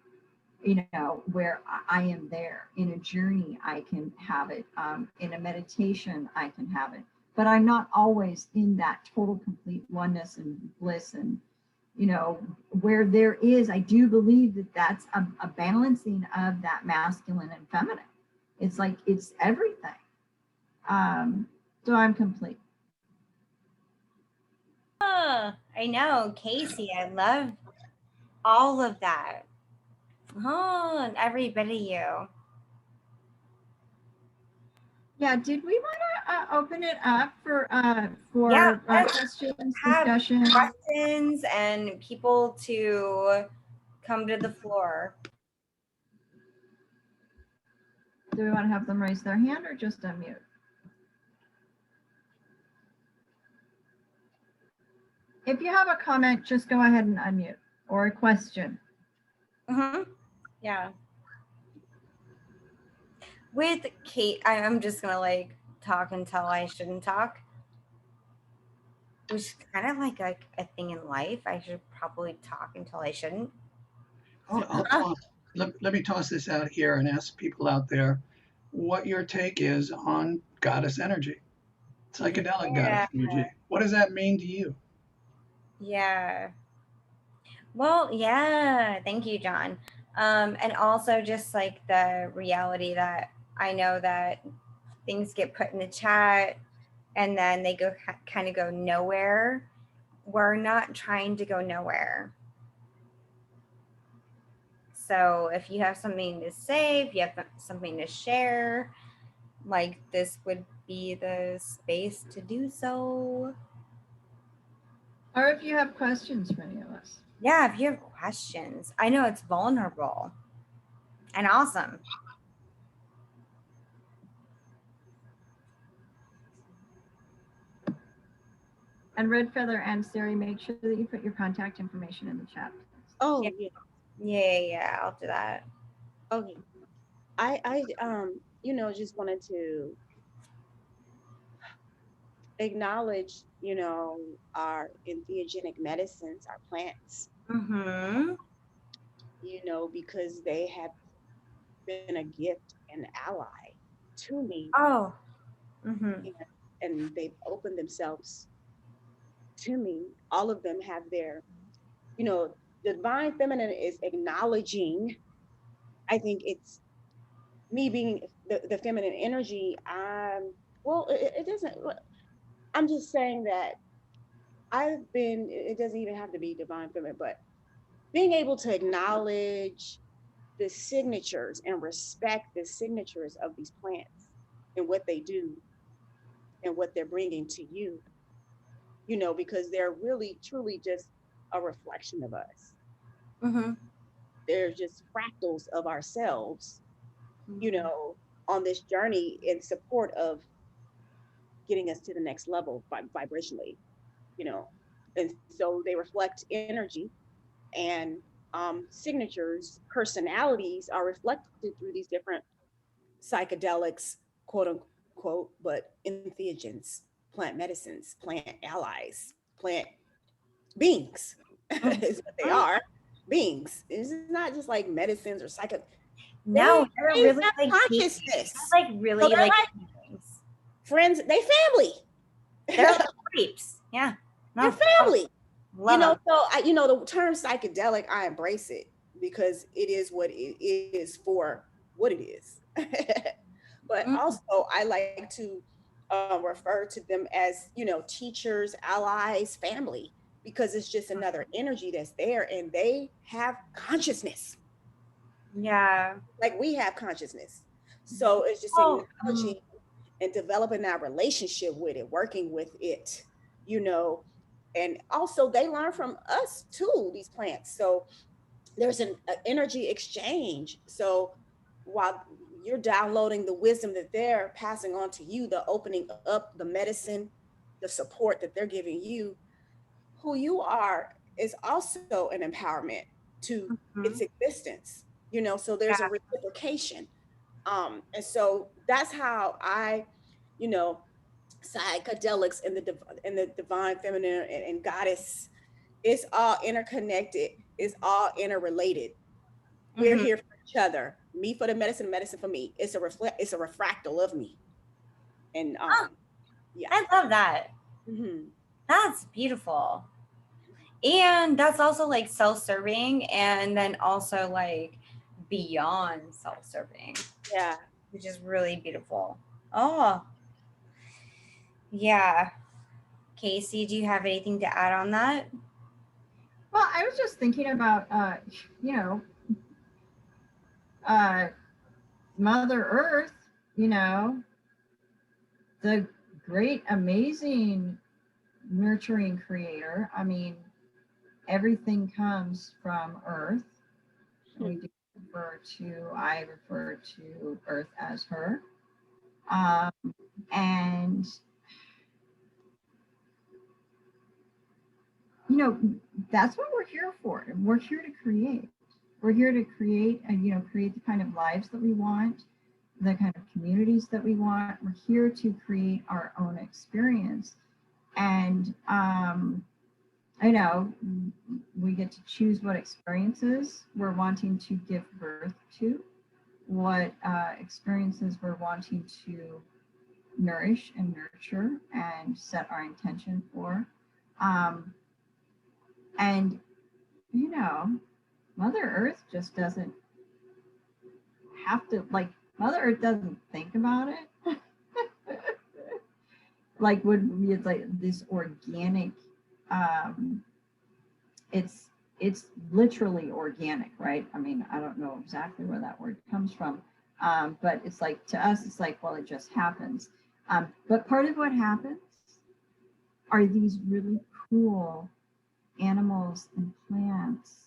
Speaker 2: where I am there. In a journey, I can have it. In a meditation, I can have it. But I'm not always in that total, complete oneness and bliss. And, where there is, I do believe that that's a balancing of that masculine and feminine. It's like, it's everything. So I'm complete.
Speaker 1: Oh, I know, Kayci, I love all of that. Oh, and every bit of you.
Speaker 2: Yeah, did we want to open it up for questions, discussion?
Speaker 1: Questions and people to come to the floor.
Speaker 2: Do we want to have them raise their hand or just unmute? If you have a comment, just go ahead and unmute, or a question.
Speaker 1: Yeah. With Kate, I'm just gonna talk until I shouldn't talk, which is kind of like a thing in life. I should probably talk until I shouldn't.
Speaker 5: Let me toss this out here and ask people out there what your take is on goddess energy, psychedelic goddess energy. What does that mean to you?
Speaker 1: Yeah. Well, yeah. Thank you, John. And also just like the reality that I know that things get put in the chat and then they kind of go nowhere. We're not trying to go nowhere. So if you have something to say, if you have something to share, this would be the space to do so.
Speaker 2: Or if you have questions for any of us.
Speaker 1: Yeah, if you have questions. I know it's vulnerable and awesome.
Speaker 2: And Red Feather and Sarie, make sure that you put your contact information in the chat.
Speaker 3: Oh,
Speaker 1: yeah. Yeah, I'll do that.
Speaker 3: Okay. I just wanted to acknowledge, our entheogenic medicines, our plants. because they have been a gift and ally to me.
Speaker 1: Oh. Mm-hmm.
Speaker 3: And they've opened themselves to me. All of them have their, the divine feminine is acknowledging, I think it's me being the feminine energy. It doesn't, I'm just saying that it doesn't even have to be divine feminine, but being able to acknowledge the signatures and respect the signatures of these plants and what they do and what they're bringing to you, because they're really truly just a reflection of us.
Speaker 1: Mm-hmm.
Speaker 3: They're just fractals of ourselves, on this journey in support of getting us to the next level vibrationally, and so they reflect energy, and signatures, personalities are reflected through these different psychedelics, quote unquote, but entheogens, plant medicines, plant allies, plant beings is what they are. Beings. It's not just like medicines or
Speaker 1: No,
Speaker 3: they
Speaker 1: they're really
Speaker 3: have
Speaker 1: like
Speaker 3: consciousness.
Speaker 1: like really
Speaker 3: So
Speaker 1: like
Speaker 3: friends, they family.
Speaker 1: They're like creeps. Yeah. No,
Speaker 3: They're family.
Speaker 1: love them.
Speaker 3: So the term psychedelic, I embrace it because it is what it is for what it is. But also I like to refer to them as, teachers, allies, family, because it's just another energy that's there, and they have consciousness.
Speaker 1: Yeah.
Speaker 3: Like we have consciousness. So it's just acknowledging and developing that relationship with it, working with it, and also they learn from us too, these plants. So there's an energy exchange. So while you're downloading the wisdom that they're passing on to you, the opening up, the medicine, the support that they're giving you, who you are is also an empowerment to its existence, so there's a reciprocation. And so that's how I, psychedelics and the divine feminine and goddess, it's all interconnected, it's all interrelated. We're here for each other. Me for the medicine, medicine for me. It's a refractal of me. And yeah,
Speaker 1: I love that. That's beautiful. And that's also like self-serving, and then also like beyond self-serving.
Speaker 3: Yeah.
Speaker 1: Which is really beautiful. Oh. Yeah. Kayci, do you have anything to add on that?
Speaker 2: Well, I was just thinking about, Mother Earth, the great, amazing, nurturing creator. I mean, everything comes from Earth. I refer to Earth as her. And, that's what we're here for. We're here to create. We're here to create and, create the kind of lives that we want, the kind of communities that we want. We're here to create our own experience. And, we get to choose what experiences we're wanting to give birth to, what experiences we're wanting to nourish and nurture and set our intention for. And, Mother Earth just doesn't have to, Mother Earth doesn't think about it. It's like this organic, it's literally organic, right? I mean, I don't know exactly where that word comes from, but it's like, to us, it's like, well, it just happens. But part of what happens are these really cool animals and plants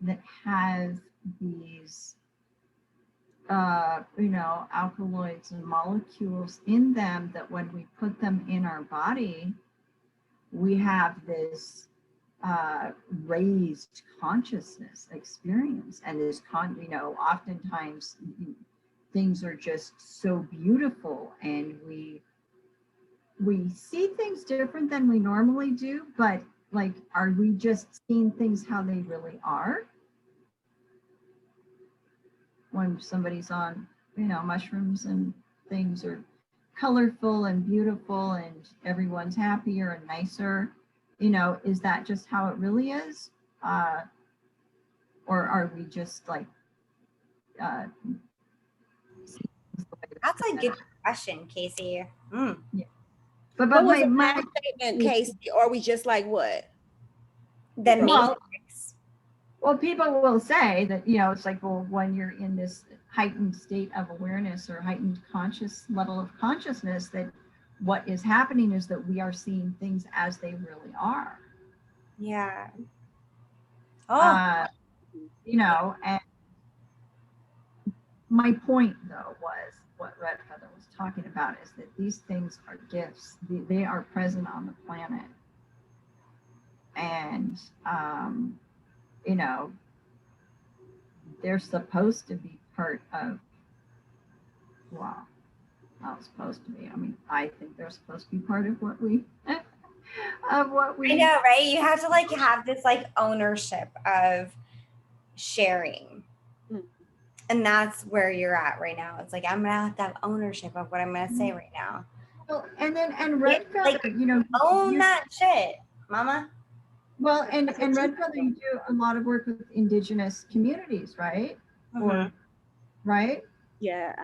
Speaker 2: that have these, alkaloids and molecules in them that when we put them in our body, we have this raised consciousness experience. And this, oftentimes things are just so beautiful, and we see things different than we normally do, but are we just seeing things how they really are? when somebody's on, mushrooms and things are colorful and beautiful and everyone's happier and nicer, is that just how it really is? Or are we just like,
Speaker 1: That's a good question, Kayci.
Speaker 2: Yeah. But
Speaker 3: What was
Speaker 2: my
Speaker 3: the last statement, Kayci? Or are we just like what?
Speaker 1: The
Speaker 2: Well,
Speaker 1: matrix.
Speaker 2: Well, people will say that, it's like, well, when you're in this heightened state of awareness or heightened conscious level of consciousness, that what is happening is that we are seeing things as they really are.
Speaker 1: Yeah. Oh.
Speaker 2: And my point, though, was what Redfeather was talking about is that these things are gifts. They are present on the planet. And, they're supposed to be part of, well, not supposed to be. I mean, I think they're supposed to be part of what we,
Speaker 1: I know, right? You have to like have this like ownership of sharing. And that's where you're at right now. It's like, I'm gonna have to have ownership of what I'm gonna say right now.
Speaker 2: Well, and Redfeather,
Speaker 1: like, own that shit, mama.
Speaker 2: Well, and Redfeather, you do a lot of work with indigenous communities, right? Or, right?
Speaker 3: Yeah,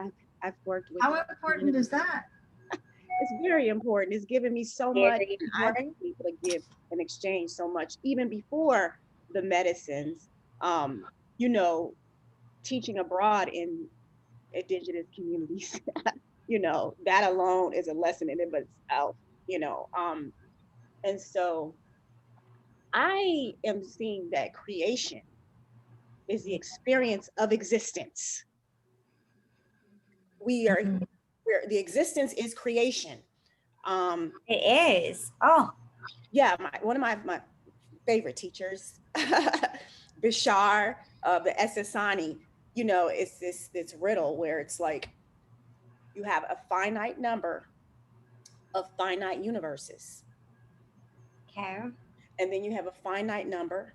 Speaker 3: I've worked with.
Speaker 2: How important is that?
Speaker 3: It's very important. It's given me so much. I've been able to give and exchange so much, even before the medicines. Teaching abroad in indigenous communities, that alone is a lesson in and of itself. And so I am seeing that creation is the experience of existence. The existence is creation.
Speaker 1: It is. Oh.
Speaker 3: Yeah, one of my favorite teachers, Bishar of the Essassani, it's this riddle where it's like you have a finite number of finite universes.
Speaker 1: Okay.
Speaker 3: And then you have a finite number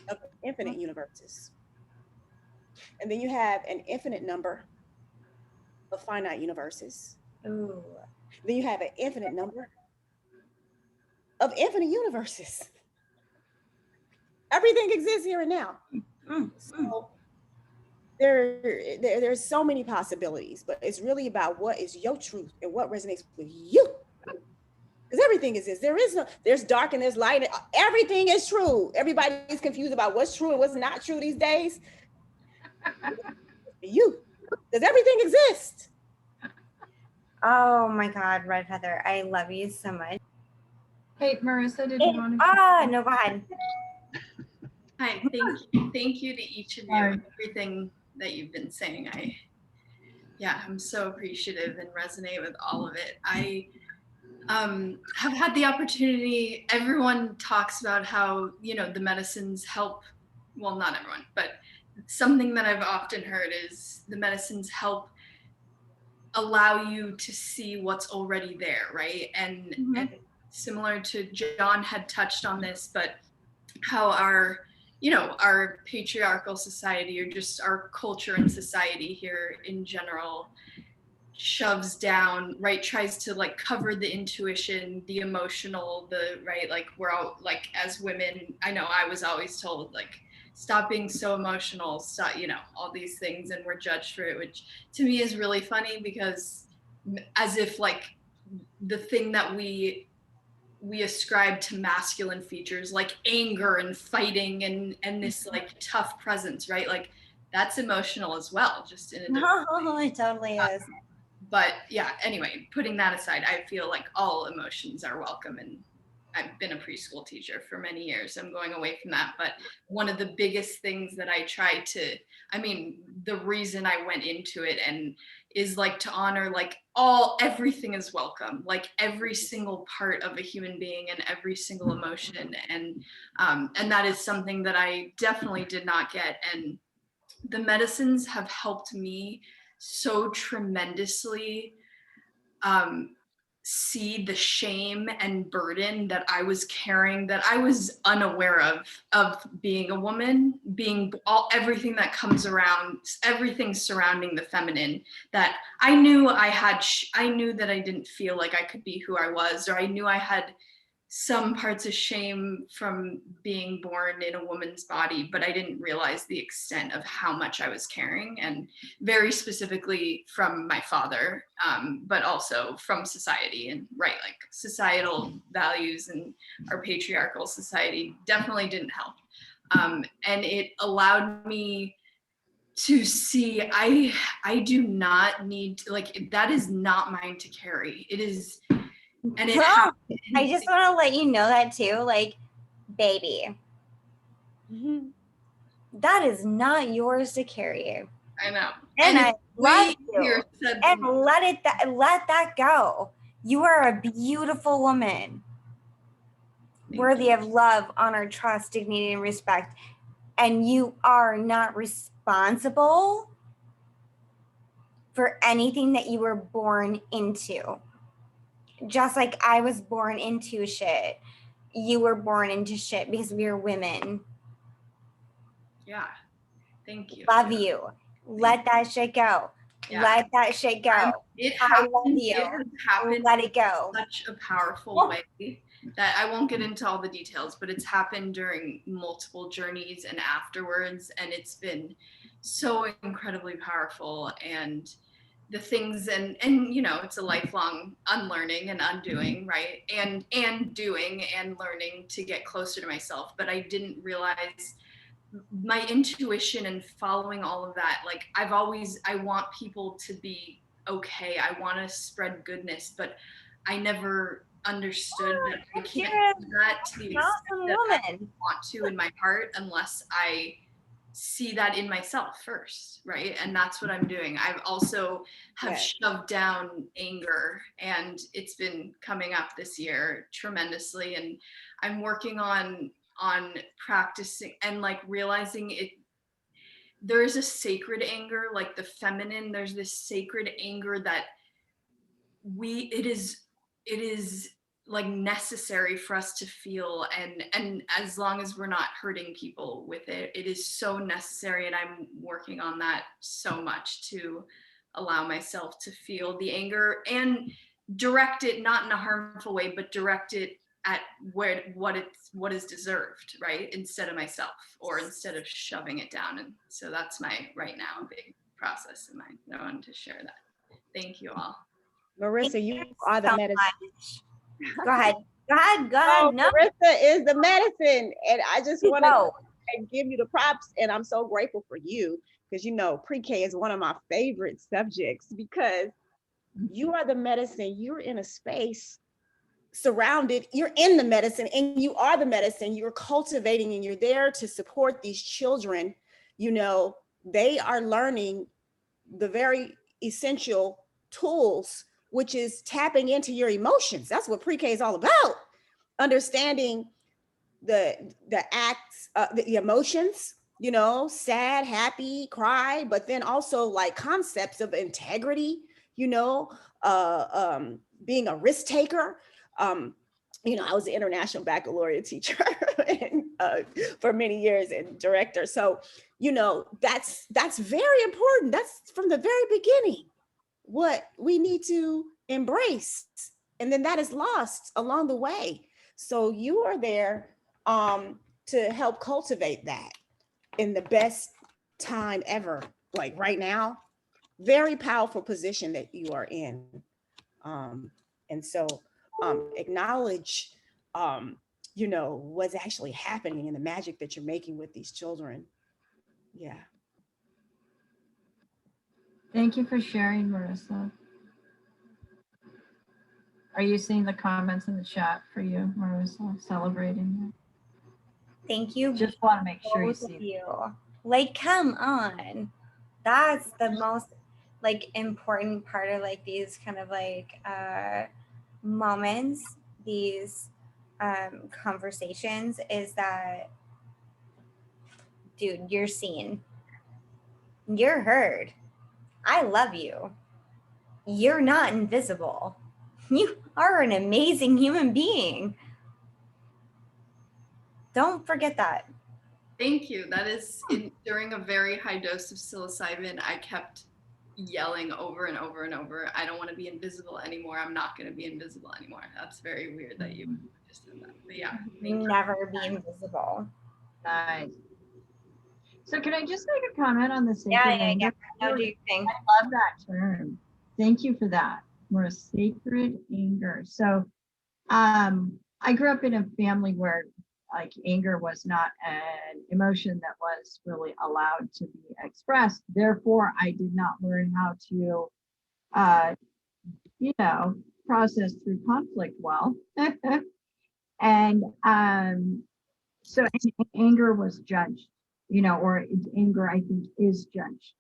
Speaker 3: of infinite universes. And then you have an infinite number of finite universes.
Speaker 1: Ooh.
Speaker 3: Then you have an infinite number of infinite universes. Everything exists here and now. So there's so many possibilities, but it's really about what is your truth and what resonates with you. Because everything exists. There's dark and there's light. Everything is true. Everybody's confused about what's true and what's not true these days. You, because everything exists.
Speaker 1: Oh my God, Redfeather, I love you so much.
Speaker 2: Hey, Marissa, did you want to?
Speaker 1: No, go ahead.
Speaker 6: Hi, thank you to each of you. Everything that you've been saying, I'm so appreciative and resonate with all of it. I have had the opportunity. Everyone talks about how the medicines help. Well, not everyone, but something that I've often heard is the medicines help allow you to see what's already there, right? And similar to John had touched on this, but how our patriarchal society, or just our culture and society here in general, shoves down, right, tries to like cover the intuition, the emotional, like we're all like, as women, I know I was always told like, stop being so emotional, stop, all these things, and we're judged for it, which to me is really funny, because as if like the thing that we ascribe to masculine features like anger and fighting and this like tough presence, right? Like that's emotional as well, just in a different way.
Speaker 1: It totally is.
Speaker 6: But yeah, anyway, putting that aside, I feel like all emotions are welcome, and I've been a preschool teacher for many years. I'm going away from that, but one of the biggest things that I try to, the reason I went into it and is like to honor like everything is welcome, like every single part of a human being and every single emotion. And that is something that I definitely did not get. And the medicines have helped me so tremendously see the shame and burden that I was carrying, that I was unaware of being a woman, being everything that comes around, everything surrounding the feminine, that I knew I knew that I didn't feel like I could be who I was, or I knew I had some parts of shame from being born in a woman's body, but I didn't realize the extent of how much I was carrying, and very specifically from my father, but also from society. And right, like societal values and our patriarchal society definitely didn't help. And it allowed me to see I do not need to, like, that is not mine to carry. It is. And it happened.
Speaker 1: I just want to let you know that too, like, baby, that is not yours to carry.
Speaker 6: I know.
Speaker 1: And I love you. And let that go. You are a beautiful woman, worthy of love, honor, trust, dignity, and respect. And you are not responsible for anything that you were born into. Just like I was born into shit, you were born into shit because we are women.
Speaker 6: Yeah. Thank you.
Speaker 1: Love you. Let that shit go. Yeah. Let that shit go.
Speaker 6: It has happened.
Speaker 1: Let it go.
Speaker 6: In such a powerful way that I won't get into all the details, but it's happened during multiple journeys and afterwards, and it's been so incredibly powerful. And the things and you know, it's a lifelong unlearning and undoing, right? And doing and learning to get closer to myself. But I didn't realize my intuition and following all of that. Like, I want people to be okay. I want to spread goodness, but I never understood that I can't do that to the extent that I want to in my heart unless I see that in myself first, right? And that's what I'm doing. I've also have shoved down anger, and it's been coming up this year tremendously, and I'm working on practicing and like realizing it. There is a sacred anger, like the feminine, there's this sacred anger that it is like necessary for us to feel, and as long as we're not hurting people with it, it is so necessary. And I'm working on that so much, to allow myself to feel the anger and direct it not in a harmful way, but direct it at what is deserved, right? Instead of myself, or instead of shoving it down. And so that's my right now big process in mind. I wanted to share that. Thank you all.
Speaker 3: Marissa, you are the medicine.
Speaker 1: Go ahead. Oh,
Speaker 3: no. Marissa is the medicine. And I just want to give you the props. And I'm so grateful for you, because, you know, pre-K is one of my favorite subjects, because you are the medicine. You're in a space surrounded, you're in the medicine, and you are the medicine. You're cultivating, and you're there to support these children. You know, they are learning the very essential tools, which is tapping into your emotions. That's what pre-K is all about. Understanding the acts, the emotions, you know, sad, happy, cry, but then also like concepts of integrity, you know, being a risk taker. You know, I was an international baccalaureate teacher and, for many years, and director. So, you know, that's very important. That's from the very beginning what we need to embrace, and then that is lost along the way. So you are there to help cultivate that in the best time ever, like right now. Very powerful position that you are in, and so acknowledge you know, what's actually happening and the magic that you're making with these children. Yeah.
Speaker 2: Thank you for sharing, Marissa. Are you seeing the comments in the chat for you, Marissa, celebrating you?
Speaker 1: Thank you.
Speaker 2: Just want to make sure you see
Speaker 1: you. Like, come on. That's the most like important part of like these kind of like moments, these conversations, is that, dude, you're seen. You're heard. I love you. You're not invisible. You are an amazing human being. Don't forget that.
Speaker 6: Thank you. That is during a very high dose of psilocybin, I kept yelling over and over and over, I don't want to be invisible anymore. I'm not going to be invisible anymore. That's very weird that you just said that. But yeah.
Speaker 1: Never be invisible.
Speaker 2: Nice. So can I just make a comment on the sacred anger?
Speaker 1: Yeah. No, do you think?
Speaker 2: I love that term. Thank you for that. We're a sacred anger. So I grew up in a family where like anger was not an emotion that was really allowed to be expressed. Therefore, I did not learn how to, process through conflict well. And so anger was judged, or anger, I think, is judged.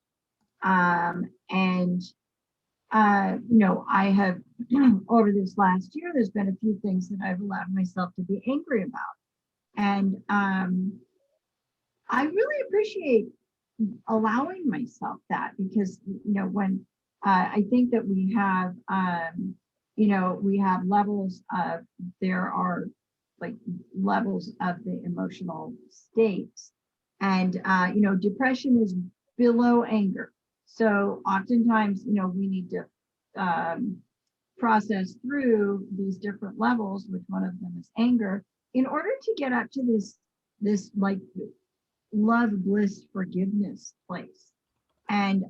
Speaker 2: I have, over this last year, there's been a few things that I've allowed myself to be angry about. And I really appreciate allowing myself that, because, when I think that we have, we have levels of, there are like levels of the emotional states. And, depression is below anger. So oftentimes, we need to process through these different levels, which one of them is anger, in order to get up to this like love, bliss, forgiveness place. And,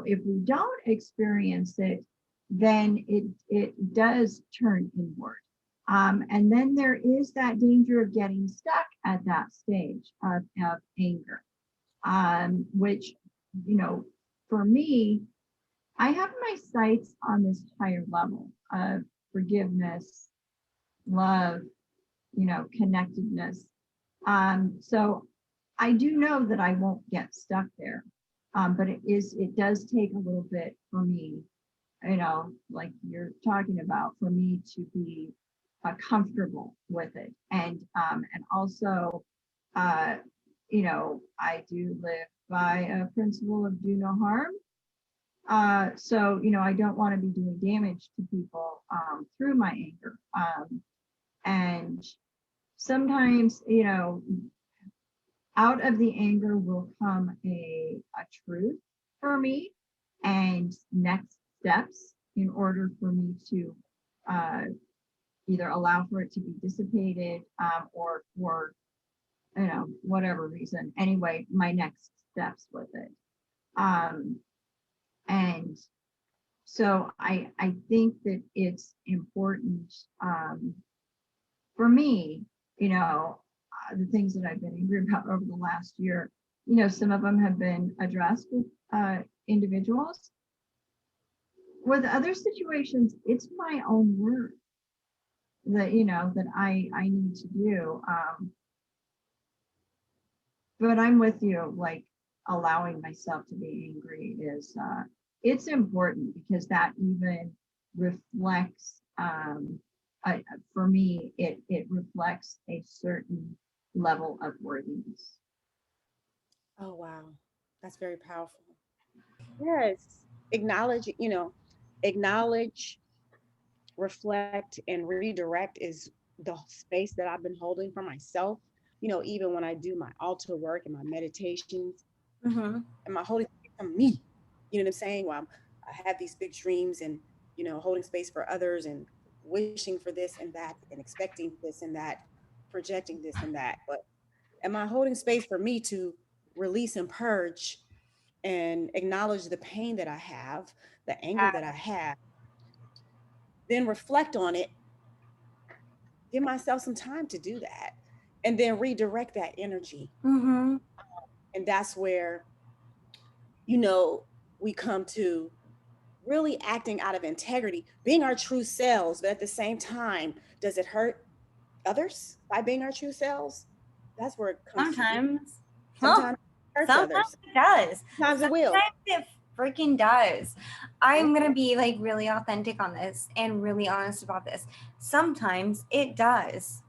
Speaker 2: if we don't experience it, then it does turn inward. And then there is that danger of getting stuck at that stage of anger, which, for me, I have my sights on this higher level of forgiveness, love, connectedness. So I do know that I won't get stuck there. But it does take a little bit for me, like you're talking about, for me to be comfortable with it. And also, I do live by a principle of do no harm. So, I don't want to be doing damage to people through my anger. And sometimes, out of the anger will come a truth for me and next steps in order for me to either allow for it to be dissipated or for, whatever reason. Anyway, my next steps with it. And so I think that it's important for me, the things that I've been angry about over the last year, some of them have been addressed with individuals. With other situations, it's my own work that, that I need to do. But I'm with you, like allowing myself to be angry is, it's important, because that even reflects, for me, it reflects a certain level of worthiness.
Speaker 3: Oh, wow. That's very powerful. Yes. Acknowledge, reflect, and redirect is the space that I've been holding for myself. Even when I do my altar work and my meditations, and my holding space for me, you know what I'm saying? While I have these big dreams and, holding space for others and wishing for this and that and expecting this and that, projecting this and that. But am I holding space for me to release and purge and acknowledge the pain that I have, the anger that I have, then reflect on it, give myself some time to do that, and then redirect that energy. And that's where, we come to really acting out of integrity, being our true selves. But at the same time, does it hurt others by being our true selves? That's where it comes. Sometimes it hurts others.
Speaker 1: It does.
Speaker 3: Sometimes it will.
Speaker 1: It freaking does. I'm gonna be like really authentic on this and really honest about this. Sometimes it does.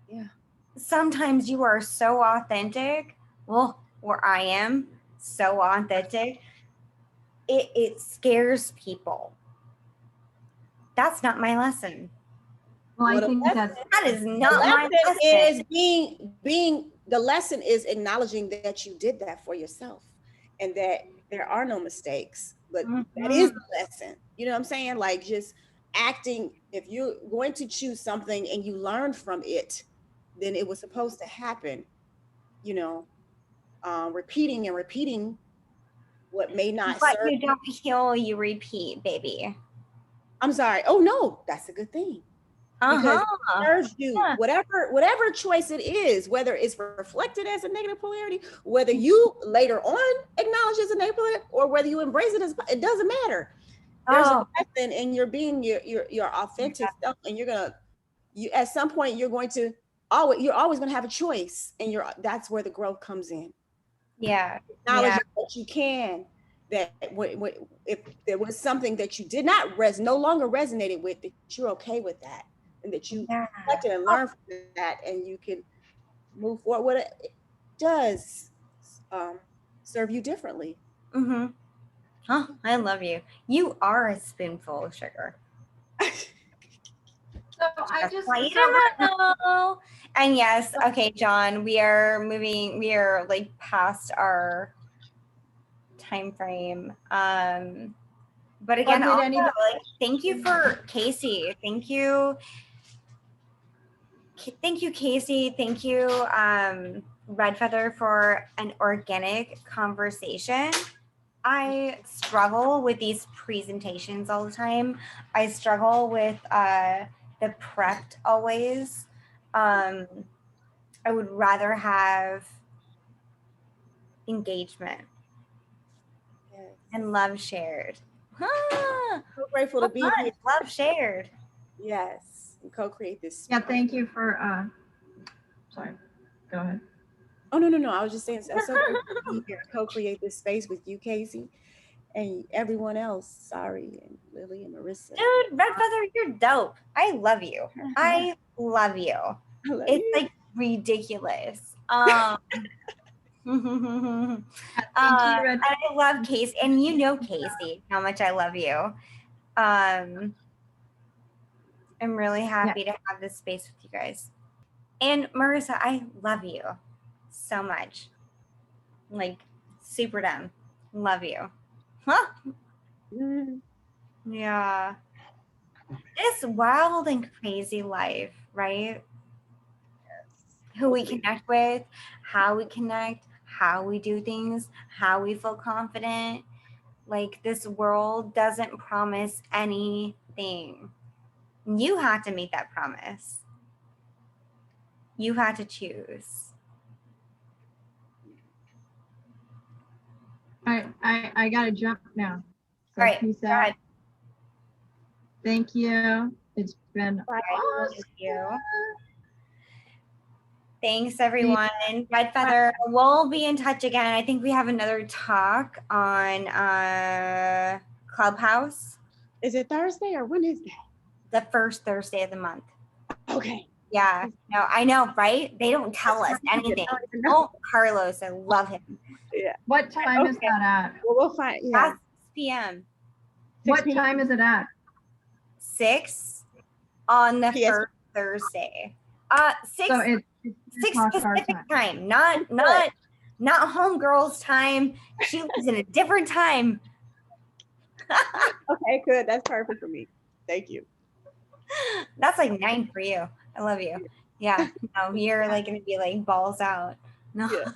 Speaker 3: Yeah.
Speaker 1: Sometimes you are so authentic. Well, or I am so authentic. It scares people. That's not my lesson.
Speaker 2: Well, I
Speaker 3: Well,
Speaker 2: think that's
Speaker 1: That is
Speaker 3: the
Speaker 1: not my
Speaker 3: lesson
Speaker 1: lesson.
Speaker 3: is being the lesson is acknowledging that you did that for yourself and that there are no mistakes, but that is the lesson. You know what I'm saying? Like just acting, if you're going to choose something and you learn from it, then it was supposed to happen, you know, repeating and repeating what may not
Speaker 1: But
Speaker 3: serve.
Speaker 1: you don't heal, you repeat, baby.
Speaker 3: I'm sorry. Oh no, that's a good thing. Because it serves you,
Speaker 1: Yeah.
Speaker 3: whatever choice it is, whether it's reflected as a negative polarity, whether you later on acknowledge as a negative polarity, or whether you embrace it as, it doesn't matter. There's a lesson, and you're being your authentic self, and you at some point you're always going to have a choice, and that's where the growth comes in.
Speaker 1: Yeah.
Speaker 3: Acknowledge that you can, that if there was something that you did not no longer resonated with, that you're okay with that, and that you reflected and learned from that, and you can move forward. What it does serve you differently.
Speaker 1: Mm-hmm. Oh, I love you. You are a spoonful of sugar.
Speaker 2: so. I just
Speaker 1: know. And yes, okay, John, we are like past our time frame. But again, also, like, thank you for Kayci. Thank you, Kayci. Thank you, Red Feather, for an organic conversation. I struggle with these presentations all the time. I struggle with the prepped always. I would rather have engagement and love shared.
Speaker 3: So grateful to be here.
Speaker 1: Love shared.
Speaker 3: Yes, and co-create this.
Speaker 2: Yeah, thank you for. Sorry, go ahead.
Speaker 3: Oh no! I was just saying, I'm so grateful to be here, co-create this space with you, Kayci, and everyone else, Sarie and Lily and Marissa.
Speaker 1: Dude, Red Feather, you're dope. I love you. I love you. It's like ridiculous.
Speaker 2: Thank you,
Speaker 1: and I love Kayci, and you know Kayci, how much I love you. I'm really happy to have this space with you guys. And Marissa, I love you so much. Like, super dumb. Love you. Huh? Yeah. It's wild and crazy life, right? Who we connect with, how we connect, how we do things, how we feel confident. Like, this world doesn't promise anything. You have to make that promise. You have to choose.
Speaker 2: I gotta jump now. So
Speaker 1: All right,
Speaker 2: peace out. Thank you. It's been awesome.
Speaker 1: Thank you. Thanks, everyone. Red Feather, we'll be in touch again. I think we have another talk on Clubhouse.
Speaker 3: Is it Thursday or when is that?
Speaker 1: The first Thursday of the month.
Speaker 3: Okay.
Speaker 1: Yeah. No, I know, right? They don't tell us anything. Oh, Carlos, I love him.
Speaker 3: Yeah.
Speaker 2: What time is that at?
Speaker 3: Well, we'll find. Yeah.
Speaker 1: 6 p.m.
Speaker 2: What time is it at?
Speaker 1: 6 on the first Thursday. 6.
Speaker 2: So it's
Speaker 1: 6 Pacific time, not homegirl's time. She lives in a different time.
Speaker 3: Okay, good. That's perfect for me. Thank you.
Speaker 1: That's like 9 for you. I love you. Yeah. No, you're like gonna be like balls out. No.
Speaker 3: Yeah.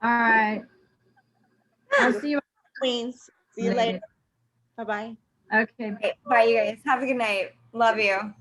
Speaker 2: All right. I'll see you,
Speaker 3: Queens. See you later. Bye-bye.
Speaker 2: Okay.
Speaker 1: Bye, you guys. Have a good night. Love you.